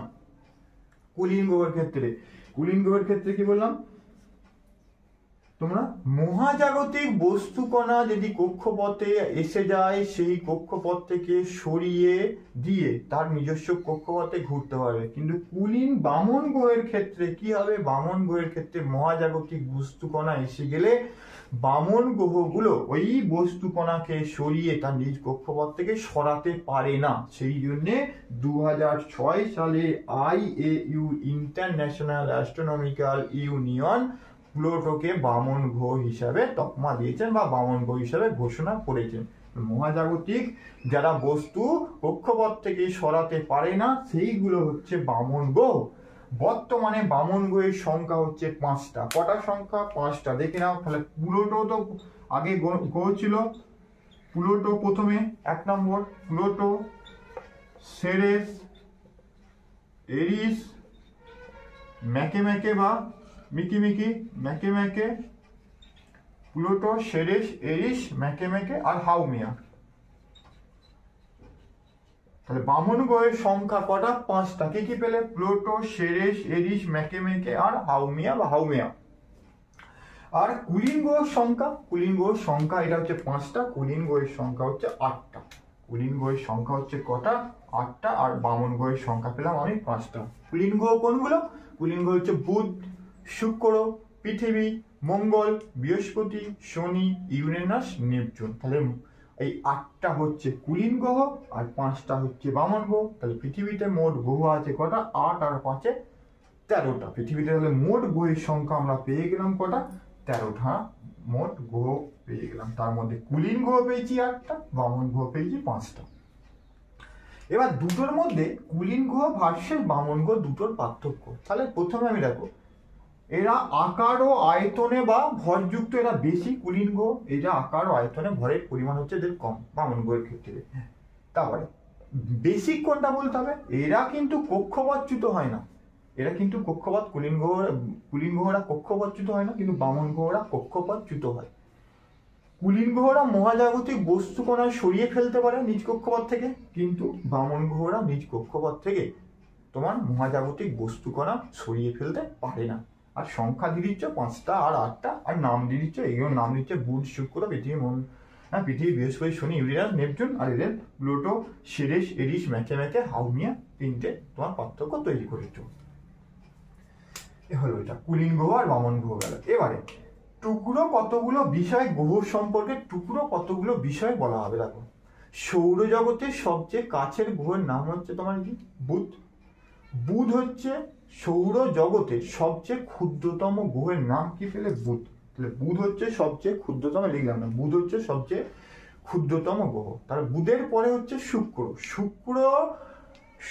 কুলীন গ্রহের ক্ষেত্রে কি বললাম? তোমরা মহাজাগতিক বস্তু কণা যদি কক্ষপথে এসে যায়, সেই কক্ষপথ থেকে সরিয়ে দিয়ে তার নিজস্ব কক্ষপথে ঘুরতে পারবে। কিন্তু বামন গ্রহের ক্ষেত্রে কি হবে? বামন গ্রহের ক্ষেত্রে মহাজাগতিক বস্তু কণা এসে গেলে বামন গ্রহগুলো ওই বস্তু কণাকে সরিয়ে তার নিজ কক্ষপথ থেকে সরাতে পারে না। সেই জন্যে 2006 সালে IAU ইন্টারন্যাশনাল অ্যাস্ট্রোনমিক্যাল ইউনিয়ন প্লুটোকে বামন গ্রহ হিসাবে তকমা দিয়েছেন বা বামন গ্রহ হিসাবে ঘোষণা করেছেন। মহাজাগতিক যারা বস্তু কক্ষপথ থেকে সরাতে পারে না সেইগুলো হচ্ছে বামন গ্রহ। বর্তমানে বামন গ্রহের সংখ্যা হচ্ছে 5টা। কটা সংখ্যা? 5টা। দেখে নাও। তাহলে প্লুটো তো আগে গ্রহ ছিল। প্লুটো প্রথমে 1 নম্বর, প্লুটো, সেরেস, এরিস, ম্যাকে বা মিকি, ম্যাকে, প্লুটো, সেরেস, এরিস, ম্যাকে আর হাউমিয়া। তাহলে বামন গ্রহের সংখ্যা কটা? 5টা। কি পেলে? প্লুটো, সেরেস, এরিস, ম্যাকে আর হাউমিয়া বা হাউমিয়া। আর কুলীন গ্রহের সংখ্যা এটা হচ্ছে 5টা, কুলীন গ্রহের সংখ্যা হচ্ছে 8টা। কুলীন গ্রহের সংখ্যা হচ্ছে কটা? 8টা। আর বামন গ্রহের সংখ্যা পেলাম আমি 5টা। কুলীন গ্রহ কোনগুলো? কুলীন গ্রহ হচ্ছে বুধ, শুক্র, পৃথিবী, মঙ্গল, বৃহস্পতি, শনি, ইউরেনাস, নেপচুন। তাহলে এই 8টা হচ্ছে কুলীন গ্রহ আর 5টা হচ্ছে বামন গ্রহ। তাহলে পৃথিবীতে মোট গ্রহ আছে কটা? 8 আর 5-এ 13টা। পৃথিবীতে তাহলে মোট গ্রহের সংখ্যা আমরা পেয়ে গেলাম কটা? 13টা মোট গ্রহ পেয়ে গেলাম। তার মধ্যে কুলীন গ্রহ পেয়েছি 8টা, বামন গ্রহ পেয়েছি 5টা। এবার দুটোর মধ্যে কুলীন গ্রহ ভার্সেস বামন গ্রহ দুটোর পার্থক্য। তাহলে প্রথমে আমি দেখো, এরা আকার ও আয়তনে বা ভরযুক্ত এরা বেশি। কুলীন গ্রহ এরা আকার ও আয়তনে ভরের পরিমাণ হচ্ছে এদের কম বামন গ্রহের ক্ষেত্রে। তারপরে বেসিক কোনটা বলতে হবে? এরা কিন্তু কক্ষপথচ্যুত হয় না। এরা কিন্তু কুলীন গ্রহরা কক্ষপথচ্যুত হয় না, কিন্তু বামন গ্রহরা কক্ষপথচ্যুত হয়। কুলীন গ্রহরা মহাজাগতিক বস্তু কণা সরিয়ে ফেলতে পারে নিজ কক্ষপথ থেকে, কিন্তু বামন গ্রহরা নিজ কক্ষপথ থেকে তোমার মহাজাগতিক বস্তু কণা সরিয়ে ফেলতে পারে না। আর সংখ্যা দিয়ে দিচ্ছ 5টা আর 8টা, আর নাম দিয়ে দিচ্ছ, এগুলোর নাম দিচ্ছে বুধ, শুক্র, পৃথিবী, পৃথিবী, বৃহস্পতি, শনি, ইউরেনাস, নেপচুন, আর এদের প্লুটো, সিরিস, এরিস, ম্যাকে, হাউমিয়া, 3টে তোমার পার্থক্য তৈরি করেছো। এ হলো এটা কুলীন গ্রহ আর বামন গ্রহ গেল। এবারে টুকরো কতগুলো বিষয় গ্রহ সম্পর্কে টুকরো কতগুলো বিষয় বলা হবে। দেখো, সৌরজগতের সবচেয়ে কাছের গ্রহের নাম হচ্ছে তোমার কি? বুধ। বুধ হচ্ছে সৌরজগতের সবচেয়ে ক্ষুদ্রতম গ্রহের নাম কি পেলে? বুধ। তাহলে বুধ হচ্ছে সবচেয়ে ক্ষুদ্রতম, লিখলাম না, বুধ হচ্ছে সবচেয়ে ক্ষুদ্রতম গ্রহ। তাহলে বুধের পরে হচ্ছে শুক্র।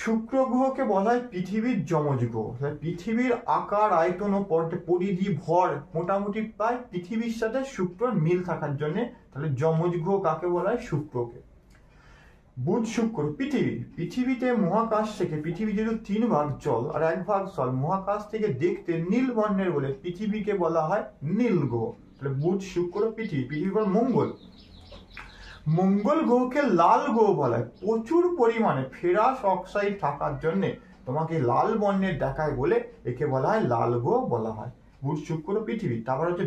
শুক্র গ্রহকে বলা হয় পৃথিবীর যমজ গ্রহ। পৃথিবীর আকার, আয়তন ও পরিধি, ভর মোটামুটি প্রায় পৃথিবীর সাথে শুক্রর মিল থাকার জন্য তাহলে যমজ গ্রহ কাকে বলা হয়? শুক্রকে। বুধ, শুক্র, পৃথিবীতে মহাকাশ থেকে, পৃথিবী যেহেতু 3 ভাগ জল আর 1 ভাগ স্থল, মহাকাশ থেকে দেখতে নীল বর্ণের বলে পৃথিবীকে বলা হয় নীল গ্রহ। তাহলে বুধ, শুক্র, পৃথিবীর পর মঙ্গল গ্রহকে লাল গ্রহ বলা হয়। প্রচুর পরিমাণে ফেরাস অক্সাইড থাকার জন্য তোমাকে লাল বর্ণের দেখায় বলে একে বলা হয় লাল গ্রহ বলা হয়। বুধ, শুক্র, পৃথিবী। তারপর হচ্ছে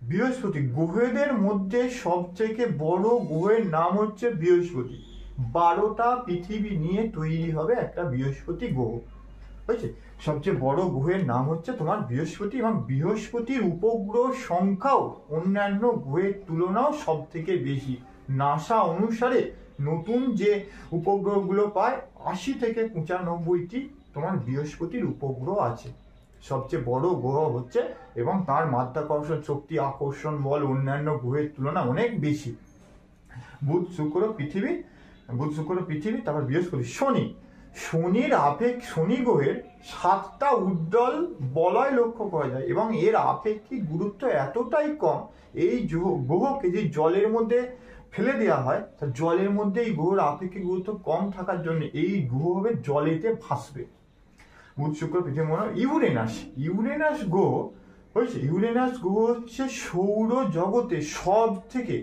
বৃহস্পতি গ্রহদের মধ্যে সবথেকে বড় গ্রহের নাম হচ্ছে বৃহস্পতি। 12টা পৃথিবী নিয়ে তৈরি হবে একটা বৃহস্পতি গ্রহ, বুঝছে? সবচেয়ে বড় গ্রহের নাম হচ্ছে তোমার বৃহস্পতি, এবং বৃহস্পতির উপগ্রহ সংখ্যাও অন্যান্য গ্রহের তুলনাও সব থেকে বেশি। নাসা অনুসারে নতুন যে উপগ্রহগুলো পায় 80 থেকে 95টি তোমার বৃহস্পতির উপগ্রহ আছে। সবচেয়ে বড় গ্রহ হচ্ছে, এবং তার মাধ্যাকর্ষণ শক্তি, আকর্ষণ বল অন্যান্য গ্রহের তুলনায় অনেক বেশি। বুধ, শুক্র, পৃথিবী। তারপর বৃহস্পতি। শনি গ্রহের 7টা উজ্জ্বল বলয় লক্ষ্য করা যায়, এবং এর আপেক্ষিক গুরুত্ব এতটাই কম, এই গ্রহকে যে জলের মধ্যে ফেলে দেওয়া হয়, জলের মধ্যে এই গ্রহের আপেক্ষিক গুরুত্ব কম থাকার জন্য এই গ্রহ হবে জলেতে ভাসবে। বুধ, শুক্র, পৃথিবী, ইউরেনাস গ্রহ হচ্ছে সৌর জগতে সব থেকে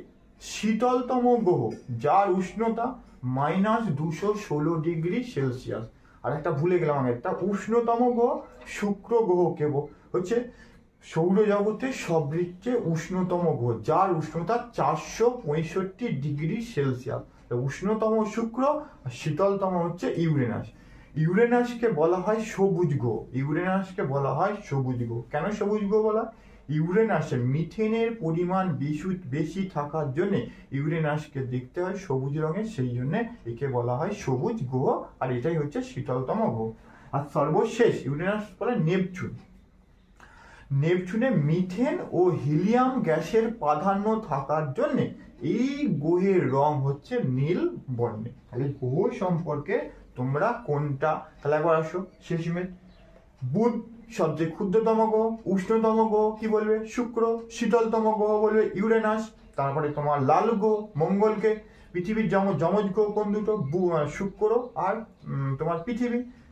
শীতলতম গ্রহ, যার উষ্ণতা -216°C। আর একটা ভুলে গেলাম, একটা উষ্ণতম গ্রহ শুক্র গ্রহকে হচ্ছে সৌরজগতের সবচেয়ে উষ্ণতম গ্রহ, যার উষ্ণতা 465°C। উষ্ণতম শুক্র আর শীতলতম হচ্ছে ইউরেনাসকে বলা হয় সবুজ গ্রহ। কেন সবুজ গ্রহ বলা? ইউরেনাসে মিথেনের পরিমাণ বেশি থাকার জন্য ইউরেনাসকে দেখতে হয় সবুজ রঙের, সেই জন্য একে বলা হয় সবুজ গ্রহ, আর এটাই হচ্ছে শীতলতম গ্রহ। আর সর্বশেষ ইউরেনাস বলে নেপচুনে মিথেন ও হিলিয়াম গ্যাসের প্রাধান্য থাকার জন্য এই গ্রহের রং হচ্ছে নীল বর্ণের। তাহলে গ্রহ সম্পর্কে তোমরা কোনটা, তাহলে একবার আসো শেষমেশ। বুধ সবচেয়ে ক্ষুদ্রতম গ্রহ, উষ্ণতম গ্রহ কি বলবে? শুক্র। শীতলতম গ্রহ বলবে ইউরেনাস। তারপরে তোমার লাল গ্রহ মঙ্গলকে, পৃথিবীর যমজ গ্রহ কোন দুটো? শুক্র আর তোমার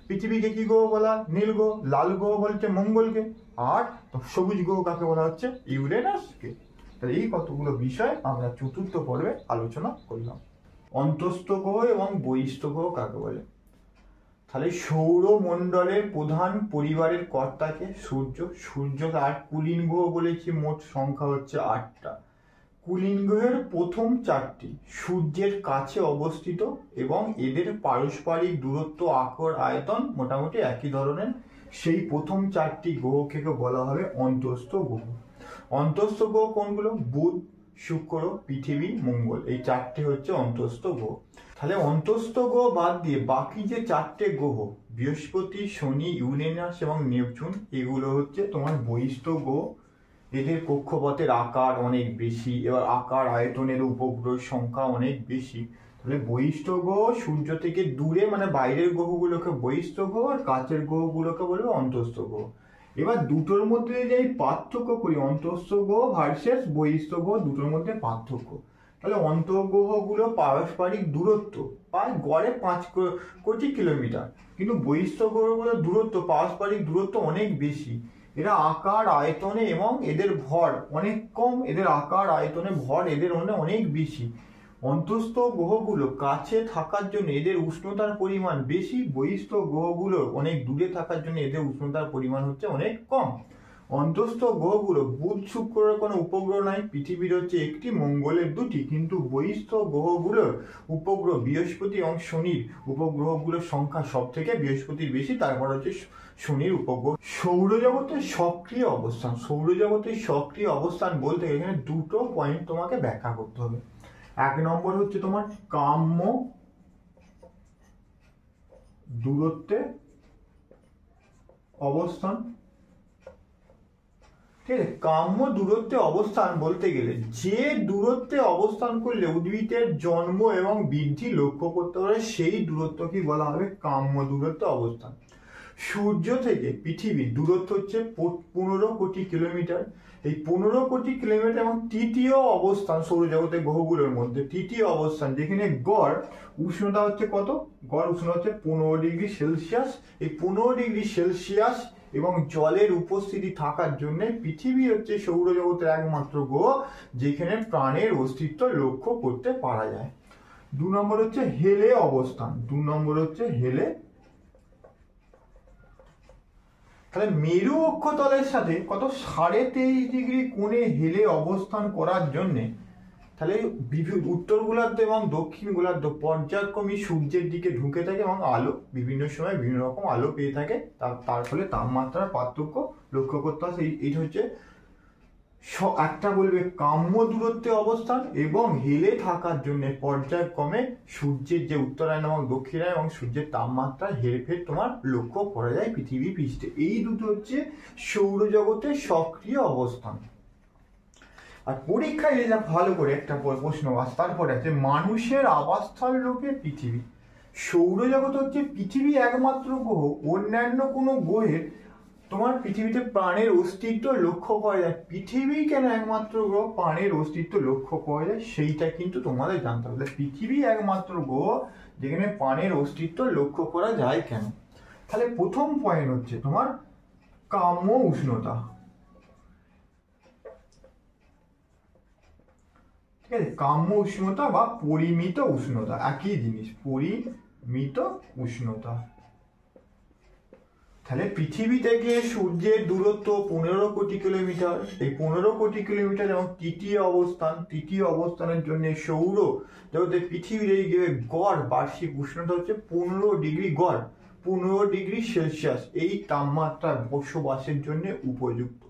পৃথিবীকে কি গ্রহ বলা? নীল গ্রহ। লাল গ্রহ বলছে মঙ্গলকে, আর সবুজ গ্রহ কাকে বলা হচ্ছে? ইউরেনাসকে। তাহলে এই কতগুলো বিষয় আমরা চতুর্থ পর্বে আলোচনা করলাম। অন্তস্থ গ্রহ এবং বহিস্থ গ্রহ কাকে বলে? তাহলে সৌরমণ্ডলের প্রধান পরিবারের কর্তাকে সূর্য আর কুলীন গ্রহ বলেছি, মোট সংখ্যা হচ্ছে 8টা। কুলীন গ্রহের প্রথম 4টি সূর্যের কাছে অবস্থিত, এবং এদের পারস্পরিক দূরত্ব, আকার, আয়তন মোটামুটি একই ধরনের। সেই প্রথম 4টি গ্রহকে বলা হবে অন্তস্থ গ্রহ। অন্তস্থ গ্রহ কোনগুলো? বুধ, শুক্র, পৃথিবী, মঙ্গল, এই 4টে হচ্ছে অন্তস্থ গ্রহ। তাহলে অন্তস্থ গ্রহ বাদ দিয়ে বাকি যে 4টে গ্রহ, বৃহস্পতি, শনি, ইউরেনাস এবং নেপচুন, এগুলো হচ্ছে তোমার বহিস্থ গ্রহ। এদের কক্ষপথের আকার অনেক বেশি, এবার আকার, আয়তনের উপগ্রহ সংখ্যা অনেক বেশি। তাহলে বহিস্থ গ্রহ সূর্য থেকে দূরে, মানে বাইরের গ্রহগুলোকে বহিস্থ গ্রহ, আর কাছের গ্রহগুলোকে বলবে অন্তস্থ গ্রহ। এবার দুটোর মধ্যে যে পার্থক্য করি, অন্তস্থ গ্রহ ভার্সেস বহিস্থ গ্রহ, দুটোর মধ্যে পার্থক্য। তাহলে অন্তঃগ্রহগুলো পারস্পরিক দূরত্ব প্রায় গড়ে 5 কোটি কিলোমিটার, কিন্তু বহিস্থ গ্রহগুলোর দূরত্ব, পারস্পরিক দূরত্ব অনেক বেশি। এরা আকার আয়তনে এবং এদের ভর অনেক কম, এদের আকার আয়তনে ভর এদের অনেক বেশি। অন্তঃস্থ গ্রহগুলো কাছে থাকার জন্য এদের উষ্ণতার পরিমাণ বেশি, বহিঃস্থ গ্রহগুলো অনেক দূরে থাকার জন্য এদের উষ্ণতার পরিমাণ হচ্ছে অনেক কম। অন্তঃস্থ গ্রহগুলো বুধ শুক্রের কোনো উপগ্রহ নাই, পৃথিবীর হচ্ছে একটি, মঙ্গলের দুটি, কিন্তু বহিঃস্থ গ্রহগুলোর উপগ্রহ বৃহস্পতি এবং শনির উপগ্রহগুলোর সংখ্যা সব থেকে বৃহস্পতির বেশি, তারপর হচ্ছে শনির উপগ্রহ। সৌরজগতের সক্রিয় অবস্থান, সৌরজগতের সক্রিয় অবস্থান বলতে এখানে দুটো পয়েন্ট তোমাকে ব্যাখ্যা করতে হবে। এক নম্বর হচ্ছে তোমার কাম্য দূরত্বে অবস্থান। ঠিক আছে, কাম্য দূরত্বে অবস্থান বলতে গেলে যে দূরত্বে অবস্থান করলে উদ্ভিদের জন্ম এবং বৃদ্ধি লক্ষ্য করতে পারে সেই দূরত্বকে বলা হবে কাম্য দূরত্বে অবস্থান। সূর্য থেকে পৃথিবীর দূরত্ব হচ্ছে 15 কোটি কিলোমিটার। এই 15 কোটি কিলোমিটার এবং তৃতীয় অবস্থান সৌরজগতের গ্রহগুলোর মধ্যে তৃতীয় অবস্থান, যেখানে গড় উষ্ণতা হচ্ছে কত, গড় উষ্ণতা হচ্ছে 15 ডিগ্রি সেলসিয়াস। এই 15 ডিগ্রি সেলসিয়াস এবং জলের উপস্থিতি থাকার জন্য পৃথিবী হচ্ছে সৌরজগতের একমাত্র গ্রহ যেখানে প্রাণের অস্তিত্ব লক্ষ্য করতে পারা যায়। 2 নম্বর হচ্ছে হেলে অবস্থান, 2 নম্বর হচ্ছে হেলে। তাহলে মেরু অক্ষতলের সাথে কত 23.5 ডিগ্রি কোণে হেলে অবস্থান করার জন্য তাহলে উত্তর গোলার্ধ এবং দক্ষিণ গোলার্ধ পর্যায়ক্রমে সূর্যের দিকে ঢুকে থাকে এবং আলো বিভিন্ন সময় বিভিন্ন রকম আলো পেয়ে থাকে, তার ফলে তাপমাত্রার পার্থক্য লক্ষ্য করতে হয়। এইটা হচ্ছে একটা বলবে কাম্য দূরত্বে অবস্থান এবং হেলে থাকার জন্য পর্যায়ক্রমে সূর্যের যে উত্তরায়ণ এবং দক্ষিণায়ন এবং সূর্যের তাপমাত্রা হেরফের তোমার লক্ষ্য করা যায় পৃথিবী পৃষ্ঠে। এই দুটো হচ্ছে সৌরজগতের সক্রিয় অবস্থান। আর পরীক্ষায় যা ভালো করে একটা প্রশ্ন আসে তারপরে আছে মানুষের আবাসস্থল রূপে পৃথিবী। সৌরজগৎ হচ্ছে পৃথিবী একমাত্র গ্রহ, অন্যান্য কোনো গ্রহের তোমার পৃথিবীতে প্রাণের অস্তিত্ব লক্ষ্য করা যায়। পৃথিবী কেন একমাত্র গ্রহ প্রাণের অস্তিত্ব লক্ষ্য করা যায় সেইটা কিন্তু তোমাদের জানতে হবে। পৃথিবী একমাত্র গ্রহ যেখানে প্রাণের অস্তিত্ব লক্ষ্য করা যায় কেন। তাহলে প্রথম পয়েন্ট হচ্ছে তোমার কাম্য উষ্ণতা। ঠিক আছে, কাম্য উষ্ণতা বা পরিমিত উষ্ণতা একই জিনিস, পরিমিত উষ্ণতা। তাহলে পৃথিবী থেকে সূর্যের দূরত্ব 15 কোটি কিলোমিটার। এই 15 কোটি কিলোমিটার এবং তৃতীয় অবস্থানের জন্য সৌর জগতে পৃথিবীর এই গড় বার্ষিক উষ্ণতা হচ্ছে 15 ডিগ্রি, গড় 15 ডিগ্রি সেলসিয়াস। এই তাপমাত্রার বসবাসের জন্য উপযুক্ত।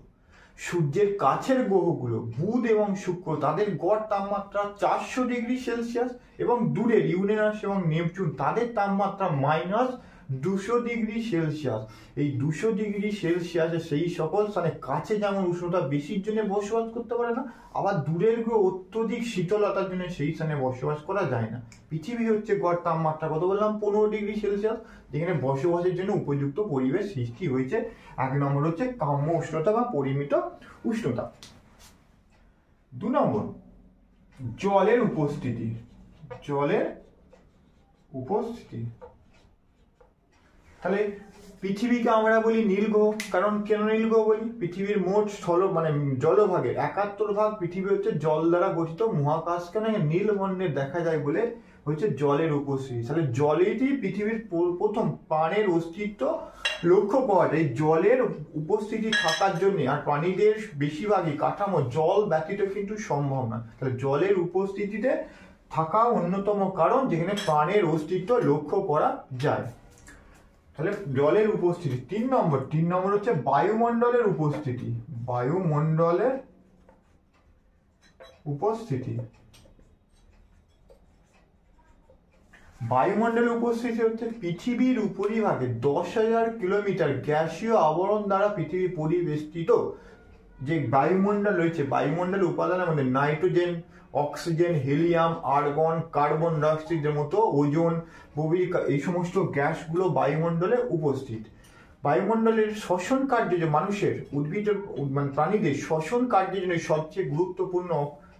সূর্যের কাছের গ্রহগুলো বুধ এবং শুক্র তাদের গড় তাপমাত্রা 400 ডিগ্রি সেলসিয়াস এবং দূরের ইউরেনাস এবং নেপচুন তাদের তাপমাত্রা -200 ডিগ্রি সেলসিয়াস। এই 200 ডিগ্রি সেলসিয়াসে সেই সকল স্থানে কাছে যেমন উষ্ণতা বেশির জন্য বসবাস করতে পারে না, আবার দূরের গ্রহ অত্যধিক শীতলতার জন্য সেই স্থানে বসবাস করা যায় না। পৃথিবী হচ্ছে গড় তাপমাত্রা কত বললাম 15 ডিগ্রি সেলসিয়াস, যেখানে বসবাসের জন্য উপযুক্ত পরিবেশ সৃষ্টি হয়েছে। 1 নম্বর হচ্ছে কাম্য উষ্ণতা বা পরিমিত উষ্ণতা। 2 নম্বর জলের উপস্থিতি। জলের উপস্থিতি তাহলে পৃথিবীকে আমরা বলি নীল গ্রহ, কারণ কেন নীল গ্রহ বলি, পৃথিবীর মোট জলভাগের 71 পৃথিবী হচ্ছে জল দ্বারা গঠিত। মহাকাশ কেন নীল বর্ণের দেখা যায় বলে হচ্ছে জলের উপস্থিতি। তাহলে জলেই পৃথিবীর প্রথম প্রাণের অস্তিত্ব লক্ষ্য পাওয়া যায়। জলের উপস্থিতি থাকার জন্য আর প্রাণীদের বেশিরভাগই কাঠামো জল ব্যতীত কিন্তু সম্ভব না। তাহলে জলের উপস্থিতিতে থাকা অন্যতম কারণ যেখানে প্রাণের অস্তিত্ব লক্ষ্য করা যায়। তাহলে জলের উপস্থিতি। 3 নম্বর হচ্ছে বায়ুমণ্ডলের উপস্থিতি। বায়ুমণ্ডলের উপস্থিতি। বায়ুমণ্ডলের উপস্থিতি হচ্ছে পৃথিবীর উপরিভাগে 10,000 কিলোমিটার গ্যাসীয় আবরণ দ্বারা পৃথিবী পরিবেষ্টিত যে বায়ুমণ্ডল রয়েছে, বায়ুমণ্ডলের উপাদানের মধ্যে nitrogen, oxygen, helium, argon, carbon ডাইঅক্সাইডের মতো ওজোন প্রভৃতি এই সমস্ত গ্যাসগুলো বায়ুমণ্ডলে উপস্থিত। বায়ুমণ্ডলের শ্বসন কার্য যে মানুষের উদ্ভিদ প্রাণীদের শ্বসন কার্যের জন্য সবচেয়ে গুরুত্বপূর্ণ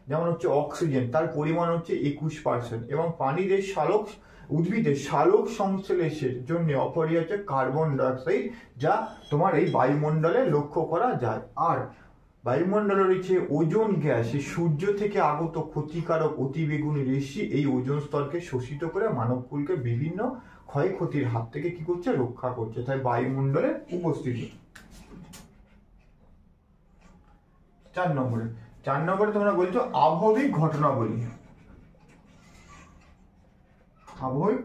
যেমন হচ্ছে অক্সিজেন, তার পরিমাণ হচ্ছে 21% এবং প্রাণীদের উদ্ভিদের সালোক সংশ্লেষের জন্য অপরিহার্য কার্বন ডাইঅক্সাইড, যা তোমার এই বায়ুমণ্ডলে লক্ষ্য করা যায়। আর বায়ুমণ্ডলে রয়েছে ওজোন গ্যাস, সূর্য থেকে আগত ক্ষতিকারক অতিবেগুনি রশ্মি এই ওজোন স্তরকে শোষিত করে মানবকুলকে বিভিন্ন ক্ষয়ক্ষতির হাত থেকে কি করছে, রক্ষা করছে। তাই বায়ুমণ্ডলে উপস্থিতি। 4 নম্বরে তোমরা বলছো আবহবিক ঘটনাবলী। আবহবিক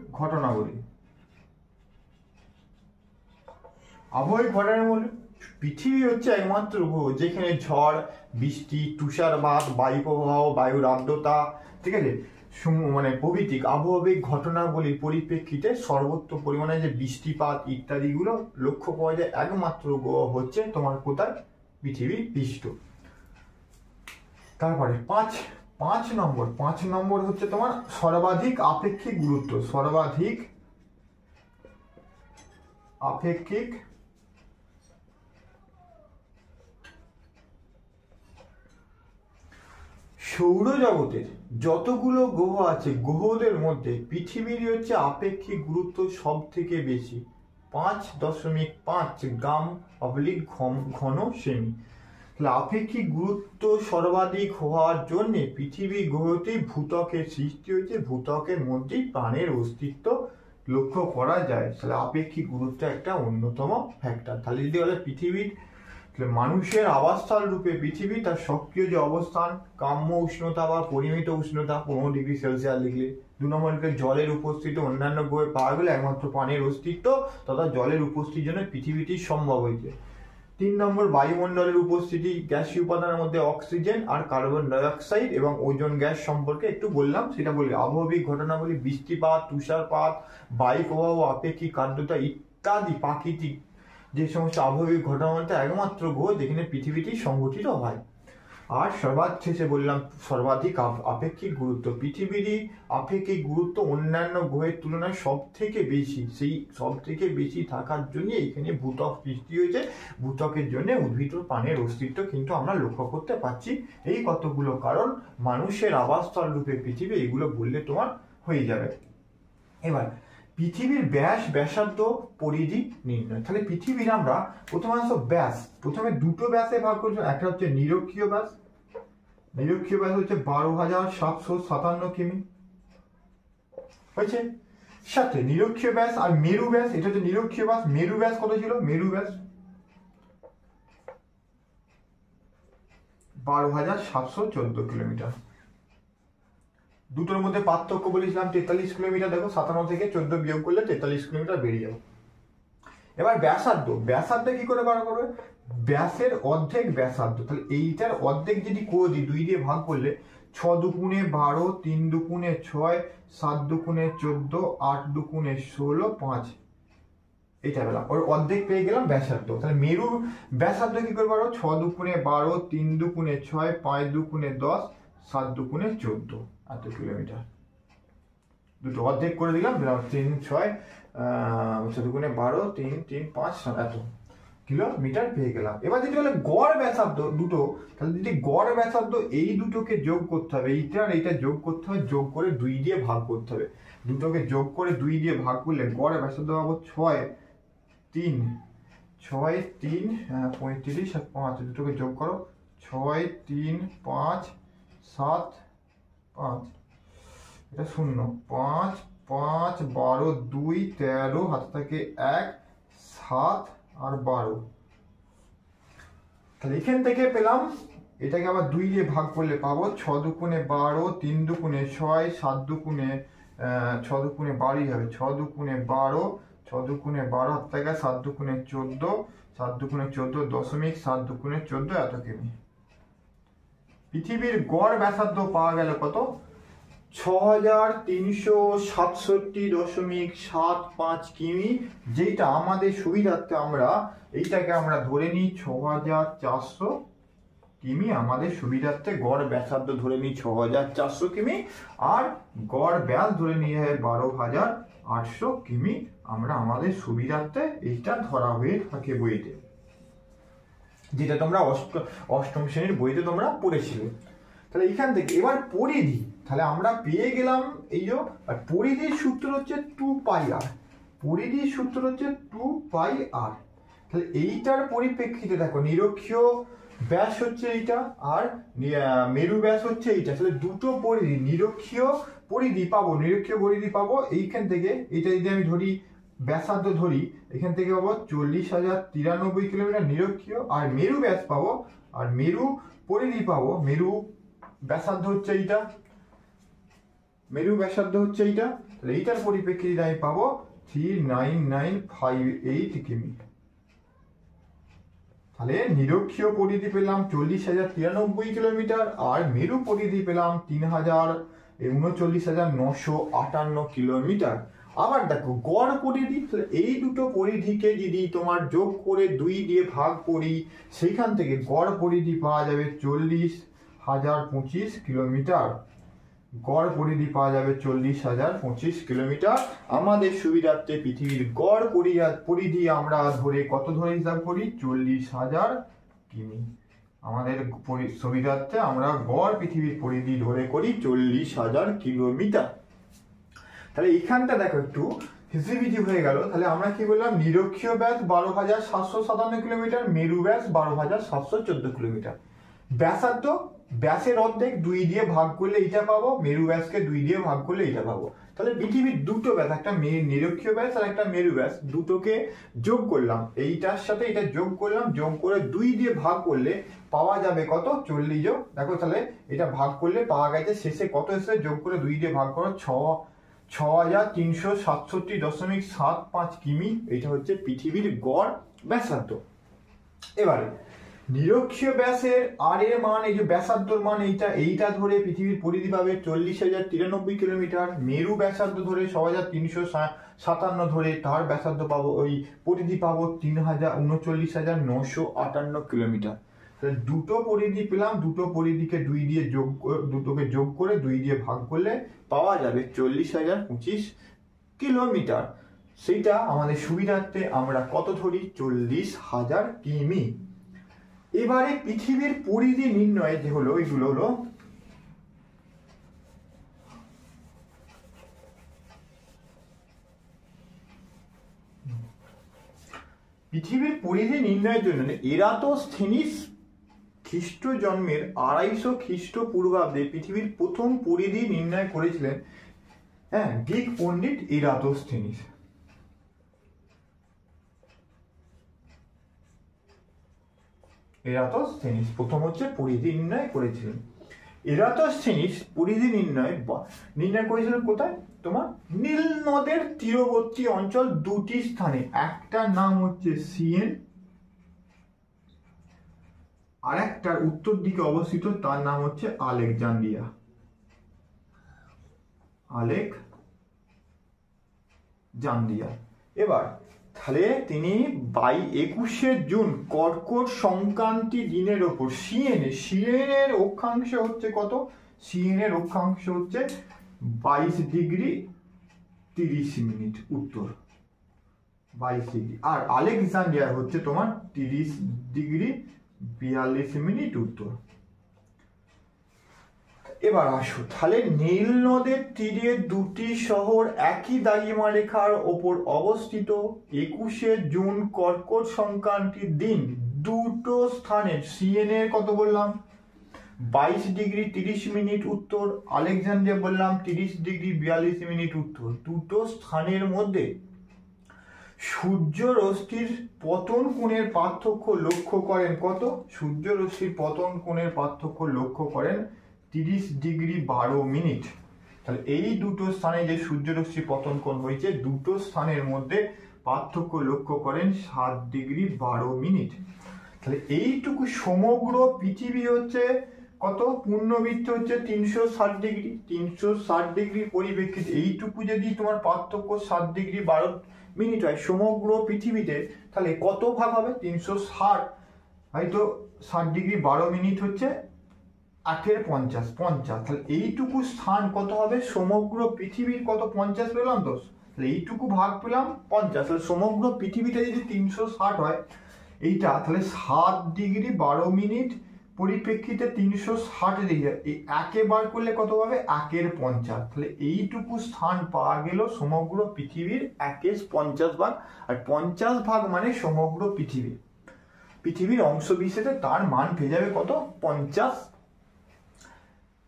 ঘটনাবলী পৃথিবী হচ্ছে একমাত্র গ্রহ যেখানে ঝড়, বৃষ্টি, তুষারপাত, বায়ু প্রবাহ, বায়ুর আর্দ্রতা, ঠিক আছে, প্রভৃতি আবহবিক ঘটনাবলীর পরিপ্রেক্ষিতে সর্বত্র পরিমাণে যে বৃষ্টিপাত ইত্যাদিগুলো লক্ষ্য পাওয়া যায় একমাত্র গ্রহ হচ্ছে তোমার কোথায়, পৃথিবী পৃষ্ঠ। তারপরে 5 নম্বর হচ্ছে তোমার সর্বাধিক আপেক্ষিক গুরুত্ব। সর্বাধিক আপেক্ষিক সৌরজগতের যতগুলো গ্রহ আছে গ্রহদের মধ্যে পৃথিবীর হচ্ছে আপেক্ষিক গুরুত্ব সব থেকে বেশি, 5.5 গ্রাম/ঘন সেমি। আপেক্ষিক গুরুত্ব সর্বাধিক হওয়ার জন্য পৃথিবী গ্রহতেই ভূত্বকের সৃষ্টি হয়েছে, ভূত্বকের মধ্যেই প্রাণের অস্তিত্ব লক্ষ্য করা যায়। তাহলে আপেক্ষিক গুরুত্ব একটা অন্যতম ফ্যাক্টর। তাহলে যদি বলে পৃথিবীর মানুষের আবাসস্থল রূপে পৃথিবী, তার সক্রিয় যে অবস্থান, কাম্য উষ্ণতা বা পরিমিত উষ্ণতা 15 ডিগ্রি সেলসিয়াস লিখলে। 2 নম্বর জলের উপস্থিতি অন্যান্য গ্রহে পাওয়া গেলে একমাত্র প্রাণের অস্তিত্ব তথা জলের উপস্থিতির জন্য পৃথিবীটি সম্ভব হয়েছে। 3 নম্বর বায়ুমণ্ডলের উপস্থিতি, গ্যাসীয় উপাদানের মধ্যে অক্সিজেন আর কার্বন ডাইঅক্সাইড এবং ওজোন গ্যাস সম্পর্কে একটু বললাম, সেটা বলি। আবহবিক ঘটনাবলী বৃষ্টিপাত, তুষারপাত, বায়ু প্রবাহ, আপেক্ষিক আর্দ্রতা ইত্যাদি প্রাকৃতিক যে সমস্ত আবহবিক ঘটনাবলীতে একমাত্র গ্রহ যেখানে পৃথিবীটি সংঘটিত হয়। আর শেষে বললাম সর্বাধিক আপেক্ষিক গুরুত্ব। পৃথিবীরই আপেক্ষিক গুরুত্ব অন্যান্য গ্রহের তুলনায় সব থেকে বেশি। সেই সব থেকে বেশি থাকার জন্য এখানে ভূত্বক সৃষ্টি হয়েছে। ভূত্বকের জন্য উদ্ভিদ ও প্রাণের অস্তিত্ব কিন্তু আমরা লক্ষ্য করতে পারছি। এই কতগুলো কারণ, মানুষের আবাসস্থল রূপে পৃথিবী, এগুলো বললে তোমার হয়ে যাবে। এবার পৃথিবীর ব্যাসার্ধ পরিধি নির্ণয়। তাহলে পৃথিবীর আমরা প্রথমে দুটো ব্যাসে ভাগ করছি। একটা হচ্ছে নিরক্ষীয় ব্যাস হচ্ছে 12,757 কিমি হয়েছে। সাথে নিরক্ষীয় ব্যাস আর মেরু ব্যাস, এটা হচ্ছে নিরক্ষীয় ব্যাস। মেরু ব্যাস কত ছিল? মেরু ব্যাস 12,714 কিলোমিটার। দুটোর মধ্যে পার্থক্য বলেছিলাম 43 কিলোমিটার। দেখো 57 থেকে 14 বিয়োগ করলে 43 কিলোমিটার বেরিয়ে যাবে। এবার ব্যাসার্ধ কি করে বার করবে? ব্যাসের অর্ধেক ব্যাসার্ধ। তাহলে এইটার অর্ধেক যদি করে দিই, 2 দিয়ে ভাগ করলে 6 দুগুণে 12, 3 দুগুণে 6, 7 দুগুণে 14, 8 দুগুণে 16, 5। এটা পেলাম, ওর অর্ধেক পেয়ে গেলাম ব্যাসার্ধ। তাহলে মেরু ব্যাসার্ধ কি করে পারো? 6 দুগুণে 12, 3 দুগুণে 6, 5 দুগুণে 10, 7 দুগুণে 14 এত কিলোমিটার। দুটো অর্ধেক করে দিলাম, 3, 6, 6 দুগুণে 12, 3, 3, 5, 7 এত কিলোমিটার পেয়ে গেলাম। এবার যদি বলে গড় ব্যাসার্ধ দুটো, তাহলে যদি গড় ব্যাসার্ধ এই দুটোকে যোগ করতে হবে, এইটা আর এইটা যোগ করতে হবে, যোগ করে 2 দিয়ে ভাগ করতে হবে। দুটোকে যোগ করে 2 দিয়ে ভাগ করলে গড় ব্যাসার্ধ পাবো 6, 3, 35 আর 5। দুটোকে যোগ করো, 6, 3, 5, 7, 5, এটা 0, 5, 5, 12, 2, 13, হাতে থাকে 1, 7 আর 12। তাহলে এখান থেকে পেলাম, এটাকে আবার 2 দিয়ে ভাগ করলে পাবো 6 দুগুণে 12, 3 দুগুণে 6, 7 দুগুণে 6 দুগুণে 12 হবে, 6 দুগুণে 12, 6 দুগুণে 12 হাতে থাকে 7 দুগুণে 14, 7 দুগুণে 14 দশমিক 7 দুগুণে 14 এত কিমি। পৃথিবীর গড় ব্যাসার্ধ পাওয়া গেল কত? 6367.75 কিমি, যেটা আমাদের সুবিধার্থে এইটাকে আমরা ধরে নিই 6400 কিমি। আমাদের সুবিধার্থে গড় ব্যাসার্ধ ধরে নিই 6400 কিমি, আর গড় ব্যাস ধরে নিয়ে 12,800 কিমি। আমরা আমাদের সুবিধার্থে এইটা ধরা হয়ে থাকে বইতে, যেটা তোমরা অষ্টম শ্রেণীর বইতে তোমরা পড়েছিলে। তাহলে এখান থেকে এবার পরিধি, তাহলে আমরা পেয়ে গেলাম এই যে, আর পরিধির সূত্র হচ্ছে 2πr, পরিধির সূত্র হচ্ছে 2πr। তাহলে এইটার পরিপ্রেক্ষিতে দেখো নিরক্ষীয় ব্যাস হচ্ছে এইটা আর মেরু ব্যাস হচ্ছে এইটা, তাহলে দুটো পরিধি নিরক্ষীয় পরিধি পাবো এইখান থেকে। এটা যদি আমি ধরি ব্যাসার্ধ ধরি, এখান থেকে পাবো 40,093 কিলোমিটার নিরক্ষীয়, আর মেরু ব্যাস পাবো, আর মেরু পরিধি পাবো, মেরু ব্যাসার্ধ হচ্ছে এইটা, তাহলে এইটার পরিপ্রেক্ষিতে আমি পাবো 39958 কিমি। তাহলে নিরক্ষীয় পরিধি পেলাম 40,093 কিলোমিটার, আর মেরু পরিধি পেলাম 39,958 কিলোমিটার। আবার দেখো গড় পরিধি, এই দুটো পরিধিকে যদি তোমার যোগ করে 2 দিয়ে ভাগ করি, সেখান থেকে গড় পরিধি পাওয়া যাবে 40,025 কিলোমিটার। গড় পরিধি পাওয়া যাবে 40,025 কিলোমিটার। আমাদের সুবিধার্থে পৃথিবীর গড় পরিধি আমরা ধরে কত ধরে হিসাব করি? 40,000 কিমি। আমাদের সুবিধার্থে আমরা গড় পৃথিবীর পরিধি ধরে করি 40,000 কিলোমিটার। তাহলে এইখানটা দেখো একটু হিসিবিজি হয়ে গেল। তাহলে আমরা কি বললাম? নিরক্ষীয় ব্যাস 12,757 কিলোমিটার, মেরু ব্যাস 12,714 কিলোমিটার। ব্যাসার্ধ, ব্যাসের অর্ধেক 2 দিয়ে ভাগ করলে এইটা পাবো, মেরু ব্যাসকে 2 দিয়ে ভাগ করলে এইটা পাবো। তাহলে পৃথিবীর দুটো ব্যাস, একটা নিরক্ষীয় ব্যাস আর একটা মেরু ব্যাস, দুটোকে যোগ করলাম, এইটার সাথে এটা যোগ করলাম, যোগ করে 2 দিয়ে ভাগ করলে পাওয়া যাবে কত? 40। দেখো তাহলে এটা ভাগ করলে পাওয়া গেছে, শেষে কত এসে যোগ করে 2 দিয়ে ভাগ করো 6,367.75 কিমি। এটা হচ্ছে পৃথিবীর গড় ব্যাসার্ধ। এবারে নিরক্ষীয় ব্যাসের আর এর মান, এই যে ব্যাসার্ধর মান এইটা ধরে পৃথিবীর পরিধি পাবে 40,093 কিলোমিটার। মেরু ব্যাসার্ধ ধরে 6,357 ধরে তার ব্যাসার্ধ পাবো, ওই পরিধি পাবো 39,958 কিলোমিটার। তাহলে দুটো পরিধি পেলাম, দুটো পরিধিকে 2 দিয়ে দুটোকে যোগ করে 2 দিয়ে ভাগ করলে পাওয়া যাবে 40,025 কিলোমিটার। সেইটা আমাদের সুবিধার্থে আমরা কত ধরি? 40,000 কিমি। এবারে পৃথিবীর পরিধি নির্ণয় যে হলো, এগুলো হলো পৃথিবীর পরিধি নির্ণয়ের জন্য এরাতোস্থেনিস খ্রিস্ট জন্মের 250 খ্রিস্টপূর্বাব্দে পৃথিবীর প্রথম পরিধি নির্ণয় করেছিলেন গ্রিক পণ্ডিত এরাতোস্থেনিস। এরাতোস্থেনিস প্রথম হচ্ছে পরিধি নির্ণয় করেছিলেন। এরাতোস্থেনিস পরিধি নির্ণয় করেছিলেন কোথায়? তোমার নীল নদের তীরবর্তী অঞ্চল দুটি স্থানে, একটার নাম হচ্ছে সিয়েন, আর একটার উত্তর দিকে অবস্থিত, তার নাম হচ্ছে আলেকজান্দ্রিয়া। এবার তাহলে তিনি 21শে জুন কর্কট সংক্রান্তি দিনের ওপর সিয়েনের অক্ষাংশ হচ্ছে কত? সিয়েনের অক্ষাংশ হচ্ছে 22 ডিগ্রি 30 মিনিট উত্তর, 22 ডিগ্রি, আর আলেকজান্দ্রিয়া হচ্ছে তোমার 30 ডিগ্রি 42 মিনিট উত্তর। এবার আসো, তাহলে নীল নদের তীরে দুটি শহর একই দ্রাঘিমা রেখার ওপর অবস্থিত। 21শে জুন কর্কট সংক্রান্তির দিন দুটো স্থানের, সিয়েনের কত বললাম? 22 ডিগ্রি 30 মিনিট উত্তর, আলেকজান্দ্রিয়া বললাম 30 ডিগ্রি 42 মিনিট উত্তর। দুটো স্থানের মধ্যে সূর্য রশ্মির পতন কোণের পার্থক্য লক্ষ্য করেন কত? সূর্য রশ্মির পতন কোণের পার্থক্য লক্ষ্য করেন 30 ডিগ্রি 12 মিনিট। তাহলে এই দুটো স্থানে যে সূর্যরশ্মি পতন কোণ হয়েছে, দুটো স্থানের মধ্যে পার্থক্য লক্ষ্য করেন 7 ডিগ্রি 12 মিনিট। তাহলে এইটুকু সমগ্র পৃথিবী হচ্ছে কত? পূর্ণবৃত্ত হচ্ছে 360 ডিগ্রি। 360 ডিগ্রির পরিপ্রেক্ষিতে এইটুকু যদি তোমার পার্থক্য 7 ডিগ্রি 12 মিনিট হয় সমগ্র পৃথিবীতে, তাহলে কত ভাগ হবে? 360, হয়তো 7 ডিগ্রি 12 মিনিট হচ্ছে 8 এর 50, তাহলে এইটুকু স্থান কত হবে? সমগ্র পৃথিবীর কত? 50 পেলাম তো, তাহলে এইটুকু ভাগ পেলাম 50, তাহলে সমগ্র পৃথিবীটা যদি 360 হয় এইটা, তাহলে 7 ডিগ্রি 12 মিনিট পরিপ্রেক্ষিতে 360 ডিগ্রি, এই একে বার করলে কত পাবে? 1/50। তাহলে এইটুকু স্থান পাওয়া গেল সমগ্র পৃথিবীর 1/50 ভাগ, আর 50 ভাগ মানে সমগ্র পৃথিবীর অংশ বিশেষে তার মান পেয়ে যাবে কত? 50।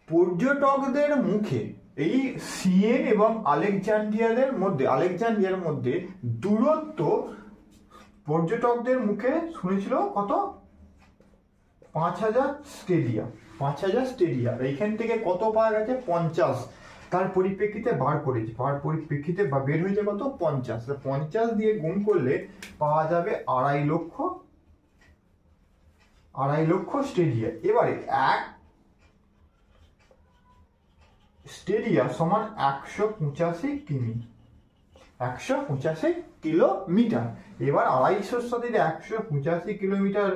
পর্যটকদের মুখে এই সিয়েন এবং আলেকজান্দ্রিয়ার মধ্যে দূরত্ব পর্যটকদের মুখে শুনেছিল কত? 5000 স্টেডিয়া। 5000 স্টেডিয়া, এইখান থেকে কত পাওয়া গেছে? 50। তার পরিপ্রেক্ষিতে বের হয়েছে কত? 50। 50 দিয়ে গুণ করলে পাওয়া যাবে 2.5 লক্ষ স্টেডিয়া। এবারে এক স্টেডিয়া সমান 185 কিমি, 185 কিলোমিটার। এবার 250 সাথে 185 কিলোমিটার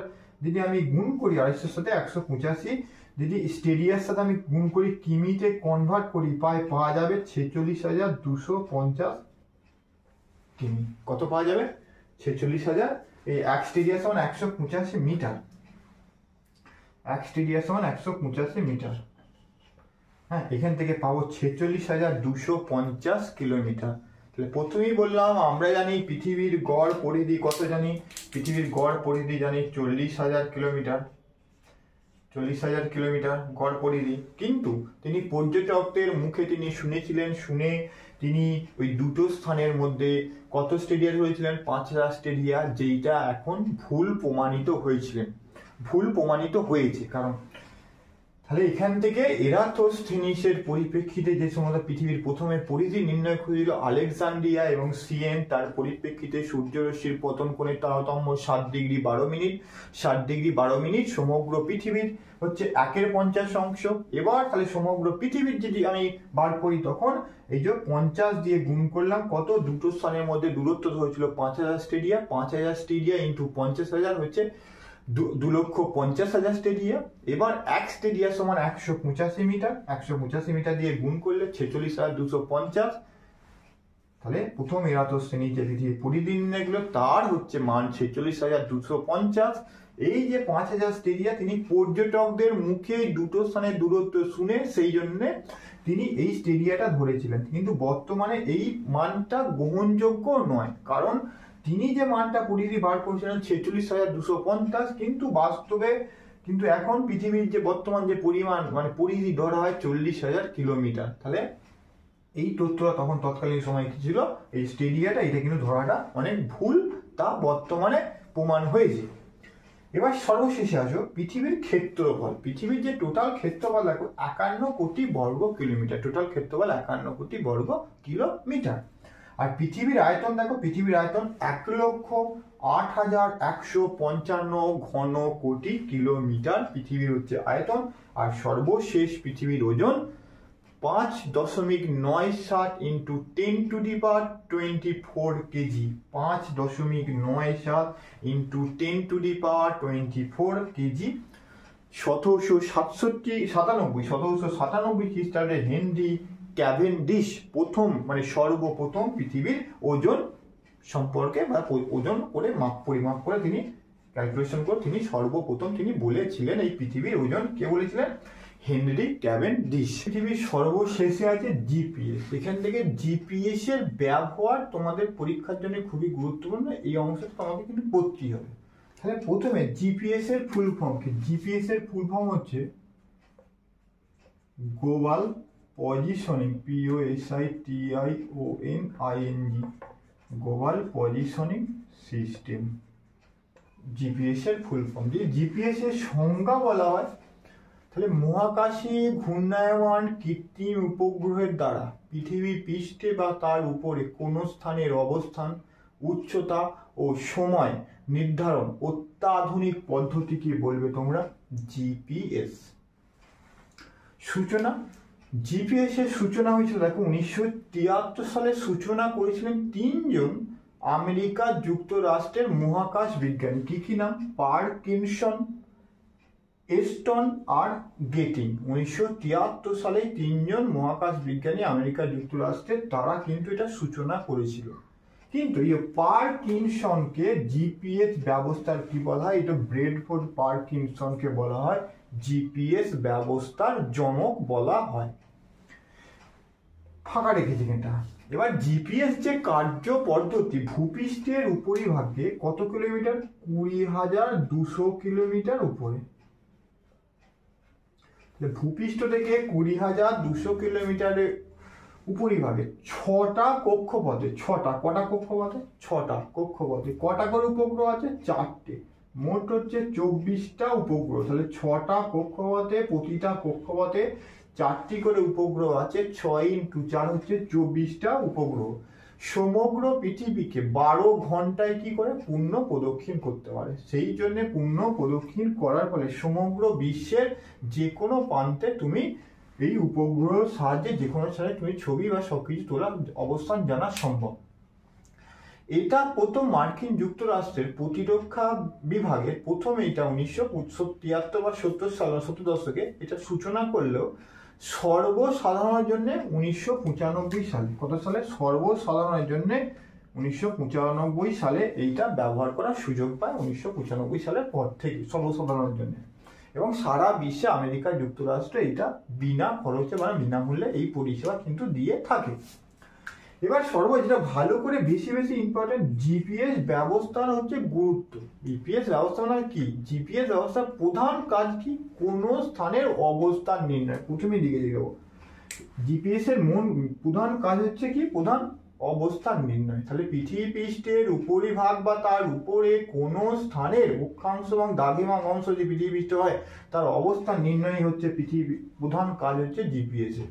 যদি আমি গুণ করি, 250 সাথে 185 যদি স্টেডিয়ার সাথে আমি গুণ করি, কিমিতে কনভার্ট করি, পাওয়া যাবে 46,250 কিমি। কত পাওয়া যাবে? 46,000। এই এক স্টেডিয়ার সমান 185 মিটার, এক স্টেডিয়ার সমান 185 মিটার। হ্যাঁ, এখান থেকে পাবো 46,250 কিলোমিটার। তাহলে প্রথমেই বললাম আমরা জানি পৃথিবীর গড় পরিধি কত? জানি পৃথিবীর গড় পরিধি জানি 40,000 কিলোমিটার, 40,000 কিলোমিটার গড় পরিধি। কিন্তু তিনি পর্যটকদের মুখে তিনি শুনেছিলেন, শুনে তিনি ওই দুটো স্থানের মধ্যে কত স্টেডিয়া ধরেছিলেন? 5000 স্টেডিয়া, যেইটা এখন ভুল প্রমাণিত হয়েছে। কারণ তাহলে এখান থেকে এরাতোস্থেনিসের পরিপ্রেক্ষিতে যে সমস্ত পৃথিবীর প্রথমে পরিধি নির্ণয় করেছিল আলেকজান্দ্রিয়া এবং সিয়েন, তার পরিপ্রেক্ষিতে সূর্যরশ্মির পতন কোণের তারতম্য 7°12', 7°12'। সমগ্র পৃথিবীর হচ্ছে 1/50 অংশ। এবার তাহলে সমগ্র পৃথিবীর যদি আমি বার করি, তখন এই যে 50 দিয়ে গুণ করলাম, কত? দুটো স্থানের মধ্যে দূরত্ব ধরেছিল 5000 স্টেডিয়া, 5000 স্টেডিয়া ইন্টু 50,000 হচ্ছে 2,50,000 স্টেডিয়া। এবার এক স্টেডিয়া সমান 185 মিটার, 185 মিটার দিয়ে গুণ করলে 46,250। তাহলে প্রথম এরাতোস্থেনিস যে পৃথিবীর পরিধি নির্ণয় গেল, তার হচ্ছে মান 46,250। এই যে 5000 স্টেডিয়া, তিনি পর্যটকদের মুখে দুটো স্থানের দূরত্ব শুনে সেই জন্য তিনি এই স্টেডিয়াটা ধরেছিলেন। কিন্তু বর্তমানে এই মানটা গ্রহণযোগ্য নয়, কারণ তিনি যে মানটা পরিধি বার করেছিলেন 46,250, কিন্তু বাস্তবে কিন্তু এখন পৃথিবীর যে বর্তমান যে পরিমাণ মানে পরিধি ধরা হয় 40,000 কিলোমিটার। তাহলে এই তথ্যটা তখন তৎকালীন সময় কি ছিল? এই স্টেডিয়াটা, এটা কিন্তু ধরাটা অনেক ভুল, তা বর্তমানে প্রমাণ হয়েছে। এবার সর্বশেষে আসো পৃথিবীর ক্ষেত্রফল। পৃথিবীর যে টোটাল ক্ষেত্রফল দেখো 51 কোটি বর্গ কিলোমিটার, টোটাল ক্ষেত্রফল 51 কোটি বর্গ কিলোমিটার। আর পৃথিবীর আয়তন দেখো, পৃথিবীর আয়তন 1,08,155 ঘন কোটি কিলোমিটার পৃথিবীর হচ্ছে আয়তন। আর সর্বশেষ পৃথিবীর ওজন 5.97 ইন্টু 10⁻24 কেজি, 5.97 ইন্টু 10⁻24 কেজি। 1797 খ্রিস্টাব্দে হেনরি ক্যাভেন্ডিশ সর্বপ্রথম পৃথিবীর ওজন সম্পর্কে বা ওজন করে পরিমাপ করে তিনি ক্যালকুলেশন করে তিনি সর্বপ্রথম তিনি বলেছিলেন এই পৃথিবীর ওজন। কে বলেছিলেন? Henry Cavendish. পৃথিবীর সর্বশেষে আছে জিপিএস। এখান থেকে জিপিএস এর ব্যবহার তোমাদের পরীক্ষার জন্য খুবই গুরুত্বপূর্ণ, এই অংশটা তোমাকে কিন্তু পড়তেই হবে। তাহলে প্রথমে জিপিএস এর ফুল ফর্ম কি? জিপিএস এর ফুল ফর্ম হচ্ছে global positioning, POSITIONING, global positioning system. GPS এর ফুল ফর্ম। যদি জিপিএস এর সংজ্ঞা বলা হয়, তাহলে মহাকাশে ঘূর্ণায়মান কৃত্রিম উপগ্রহের দ্বারা পৃথিবী পৃষ্ঠে বা তার উপরে কোনো স্থানের অবস্থান, উচ্চতা ও সময় নির্ধারণ অত্যাধুনিক পদ্ধতিকে বলবে তোমরা জিপিএস। সূচনা, জিপিএস এর সূচনা হয়েছিল দেখো 1973 সালে সূচনা করেছিলেন তিনজন আমেরিকা যুক্তরাষ্ট্রের মহাকাশ বিজ্ঞানী। কি নাম? Parkinson, Aston are getting. 1973 সালে তিনজন মহাকাশ বিজ্ঞানী আমেরিকা যুক্তরাষ্ট্রের, তারা কিন্তু এটা সূচনা করেছিল। কিন্তু এই পার্কিনসনকে জিপিএস ব্যবস্থার কি বলা হয়? এটা ব্রেডফোর্ড পার্কিনসনকে বলা হয় জিপিএস ব্যবস্থার জনক বলা হয়। ফাঁকা রেখেছি এটা। এবার জিপিএস যে কার্য পদ্ধতি ভূপৃষ্ঠের উপরিভাগে কত কিলোমিটার? 20,200 কিলোমিটার উপরে। ভূপৃষ্ঠ থেকে 20,200 কিলোমিটারের উপরিভাগে 6টা কক্ষপথে, কটা কক্ষপথে? 6টা কক্ষপথে কটা করে উপগ্রহ আছে? 4টে। মোট হচ্ছে 24টা উপগ্রহ। তাহলে 6টা কক্ষপথে, প্রতিটা কক্ষপথে 4টি করে উপগ্রহ আছে। 6 × 4 হচ্ছে 24টা উপগ্রহ। সমগ্র পৃথিবীকে 12 ঘন্টায় কি করে পূর্ণ প্রদক্ষিণ করতে পারে। সেই জন্য পূর্ণ প্রদক্ষিণ করার ফলে সমগ্র বিশ্বের যে কোনো প্রান্তে তুমি এই উপগ্রহের সাহায্যে যে কোনো সময় তুমি ছবি বা সবকিছু তোলা, অবস্থান জানা সম্ভব। এটা প্রথম মার্কিন যুক্তরাষ্ট্রের প্রতিরক্ষা বিভাগের প্রথম এটা 1973 বা 70 দশকে এটা সূচনা করলেও সর্বসাধারণের জন্য 1995 সালে, কত সালে? সর্বসাধারণের জন্য 1995 সালে এইটা ব্যবহার করার সুযোগ পায়। 1995 সালের পর থেকে সর্বসাধারণের জন্য, এবং সারা বিশ্বে আমেরিকা যুক্তরাষ্ট্র এটা বিনা খরচে মানে বিনামূল্যে এই পরিষেবা কিন্তু দিয়ে থাকে। এবার যেটা ভালো করে বেশি ইম্পর্টেন্ট, জিপিএস ব্যবস্থার হচ্ছে গুরুত্ব। জিপিএস ব্যবস্থা মানে কি? জিপিএস ব্যবস্থার প্রধান কাজ কি? কোন স্থানের অবস্থান নির্ণয়। প্রথমে দিকে দেবো জিপিএস এর প্রধান কাজ হচ্ছে কি? প্রধান অবস্থান নির্ণয়। তাহলে পৃথিবী পৃষ্ঠের উপরিভাগ বা তার উপরে কোন স্থানের অক্ষাংশ এবং দ্রাঘিমাংশ অংশ যে পৃথিবী পৃষ্ঠ হয় তার অবস্থান নির্ণয় হচ্ছে পৃথিবী প্রধান কাজ হচ্ছে জিপিএস এর।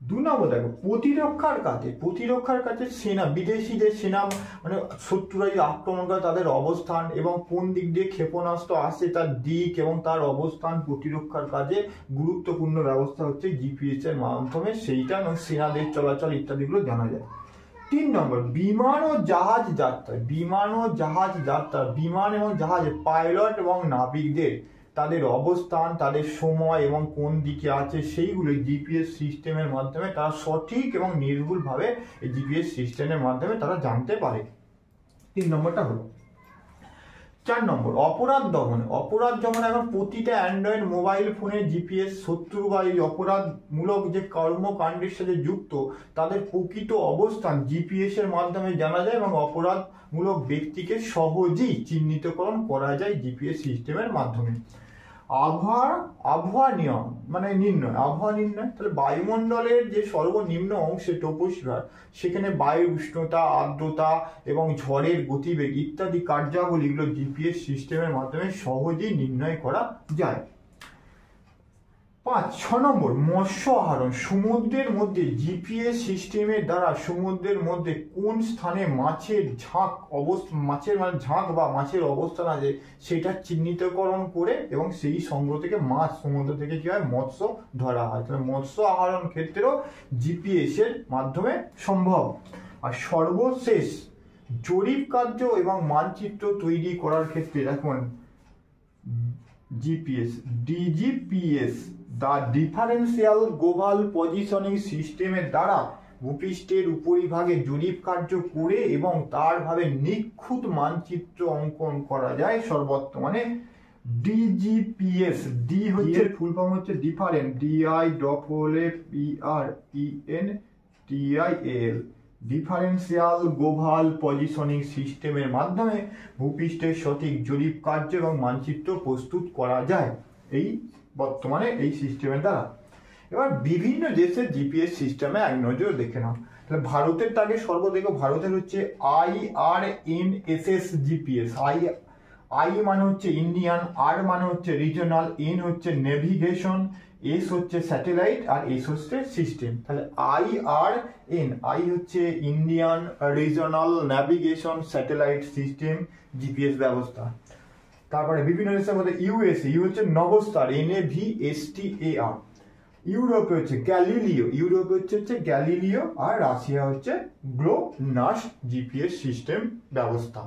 2 নম্বর দেখো প্রতিরক্ষার কাছে সেনা, বিদেশিদের সেনা মানে শত্রুরা যদি আক্রমণ করে তাদের অবস্থান এবং কোন দিক দিয়ে ক্ষেপণাস্ত্র আসছে তার দিক এবং তার অবস্থান প্রতিরক্ষার কাজে গুরুত্বপূর্ণ ব্যবস্থা হচ্ছে জিপিএস এর মাধ্যমে সেইটা এবং সেনাদের চলাচল ইত্যাদিগুলো জানা যায়। 3 নম্বর বিমান ও জাহাজ যাত্রা। বিমান এবং জাহাজে পাইলট এবং নাবিকদের তাদের অবস্থান, তাদের সময় এবং কোন দিকে আছে সেইগুলো জিপিএস সিস্টেমের মাধ্যমে তারা সঠিক এবং নির্ভুলভাবে এই জিপিএস সিস্টেমের মাধ্যমে তারা জানতে পারে। 3 নম্বরটা হলো। 4 নম্বর অপরাধ দমন। এখন প্রতিটা অ্যান্ড্রয়েড মোবাইল ফোনে জিপিএস শত্রু বা এই অপরাধমূলক যে কর্মকাণ্ডের সাথে যুক্ত তাদের প্রকৃত অবস্থান জিপিএস এর মাধ্যমে জানা যায় এবং অপরাধমূলক ব্যক্তিকে সহজেই চিহ্নিতকরণ করা যায় জিপিএস সিস্টেমের মাধ্যমে। আবহাওয়া নির্ণয়। তাহলে বায়ুমণ্ডলের যে সর্বনিম্ন অংশে ট্রপোস্ফিয়ার, সেখানে বায়ুর উষ্ণতা, আর্দ্রতা এবং ঝড়ের গতিবেগ ইত্যাদি কার্যাবলীগুলো জিপিএস সিস্টেমের মাধ্যমে সহজেই নির্ণয় করা যায়। 6 নম্বর মৎস্য আহরণ। সমুদ্রের মধ্যে জিপিএস সিস্টেমের দ্বারা সমুদ্রের মধ্যে কোন স্থানে মাছের ঝাঁক বা মাছের অবস্থান আছে সেটা চিহ্নিতকরণ করে এবং সেই সংগ্রহ থেকে মাছ সমুদ্র থেকে কি হয় মৎস্য ধরা হয়। তাহলে মৎস্য আহরণ ক্ষেত্রেও জিপিএস এর মাধ্যমে সম্ভব। আর সর্বশেষ জরিপ কার্য এবং মানচিত্র তৈরি করার ক্ষেত্রে এখন DGPS the differential global positioning সিস্টেমের দ্বারা ভূপৃষ্ঠের উপরিভাগে জরিপ কার্য করে এবং তার ভাবে নিখুঁত মানচিত্র অঙ্কন করা যায় সর্ববর্তমানে। ডিজিপিএস ডি হচ্ছে ফুল ফর্ম হচ্ছে different, DIFFERENTIAL differential global positioning সিস্টেমের মাধ্যমে ভূপৃষ্ঠের সঠিক জরিপ কার্য এবং মানচিত্র প্রস্তুত করা যায় বর্তমানে এই সিস্টেমের দ্বারা। এবার বিভিন্ন দেশের জিপিএস সিস্টেমে এক নজর দেখে নাও। তাহলে ভারতের তাকে ভারতের হচ্ছে IRNSS জিপিএস। আই মানে হচ্ছে ইন্ডিয়ান, আর মানে হচ্ছে রিজনাল, এন হচ্ছে নেভিগেশন, এস হচ্ছে স্যাটেলাইট আর এস হচ্ছে সিস্টেম। তাহলে আই হচ্ছে Indian, regional, navigation, satellite, system, GPS ব্যবস্থা। তারপরে বিভিন্ন দেশের মধ্যে ইউএসএ, ইউ হচ্ছে নভস্টার, NAVSTAR। ইউরোপে হচ্ছে গ্যালিলিও, আর রাশিয়া হচ্ছে গ্লোনাস জিপিএস সিস্টেম ব্যবস্থা।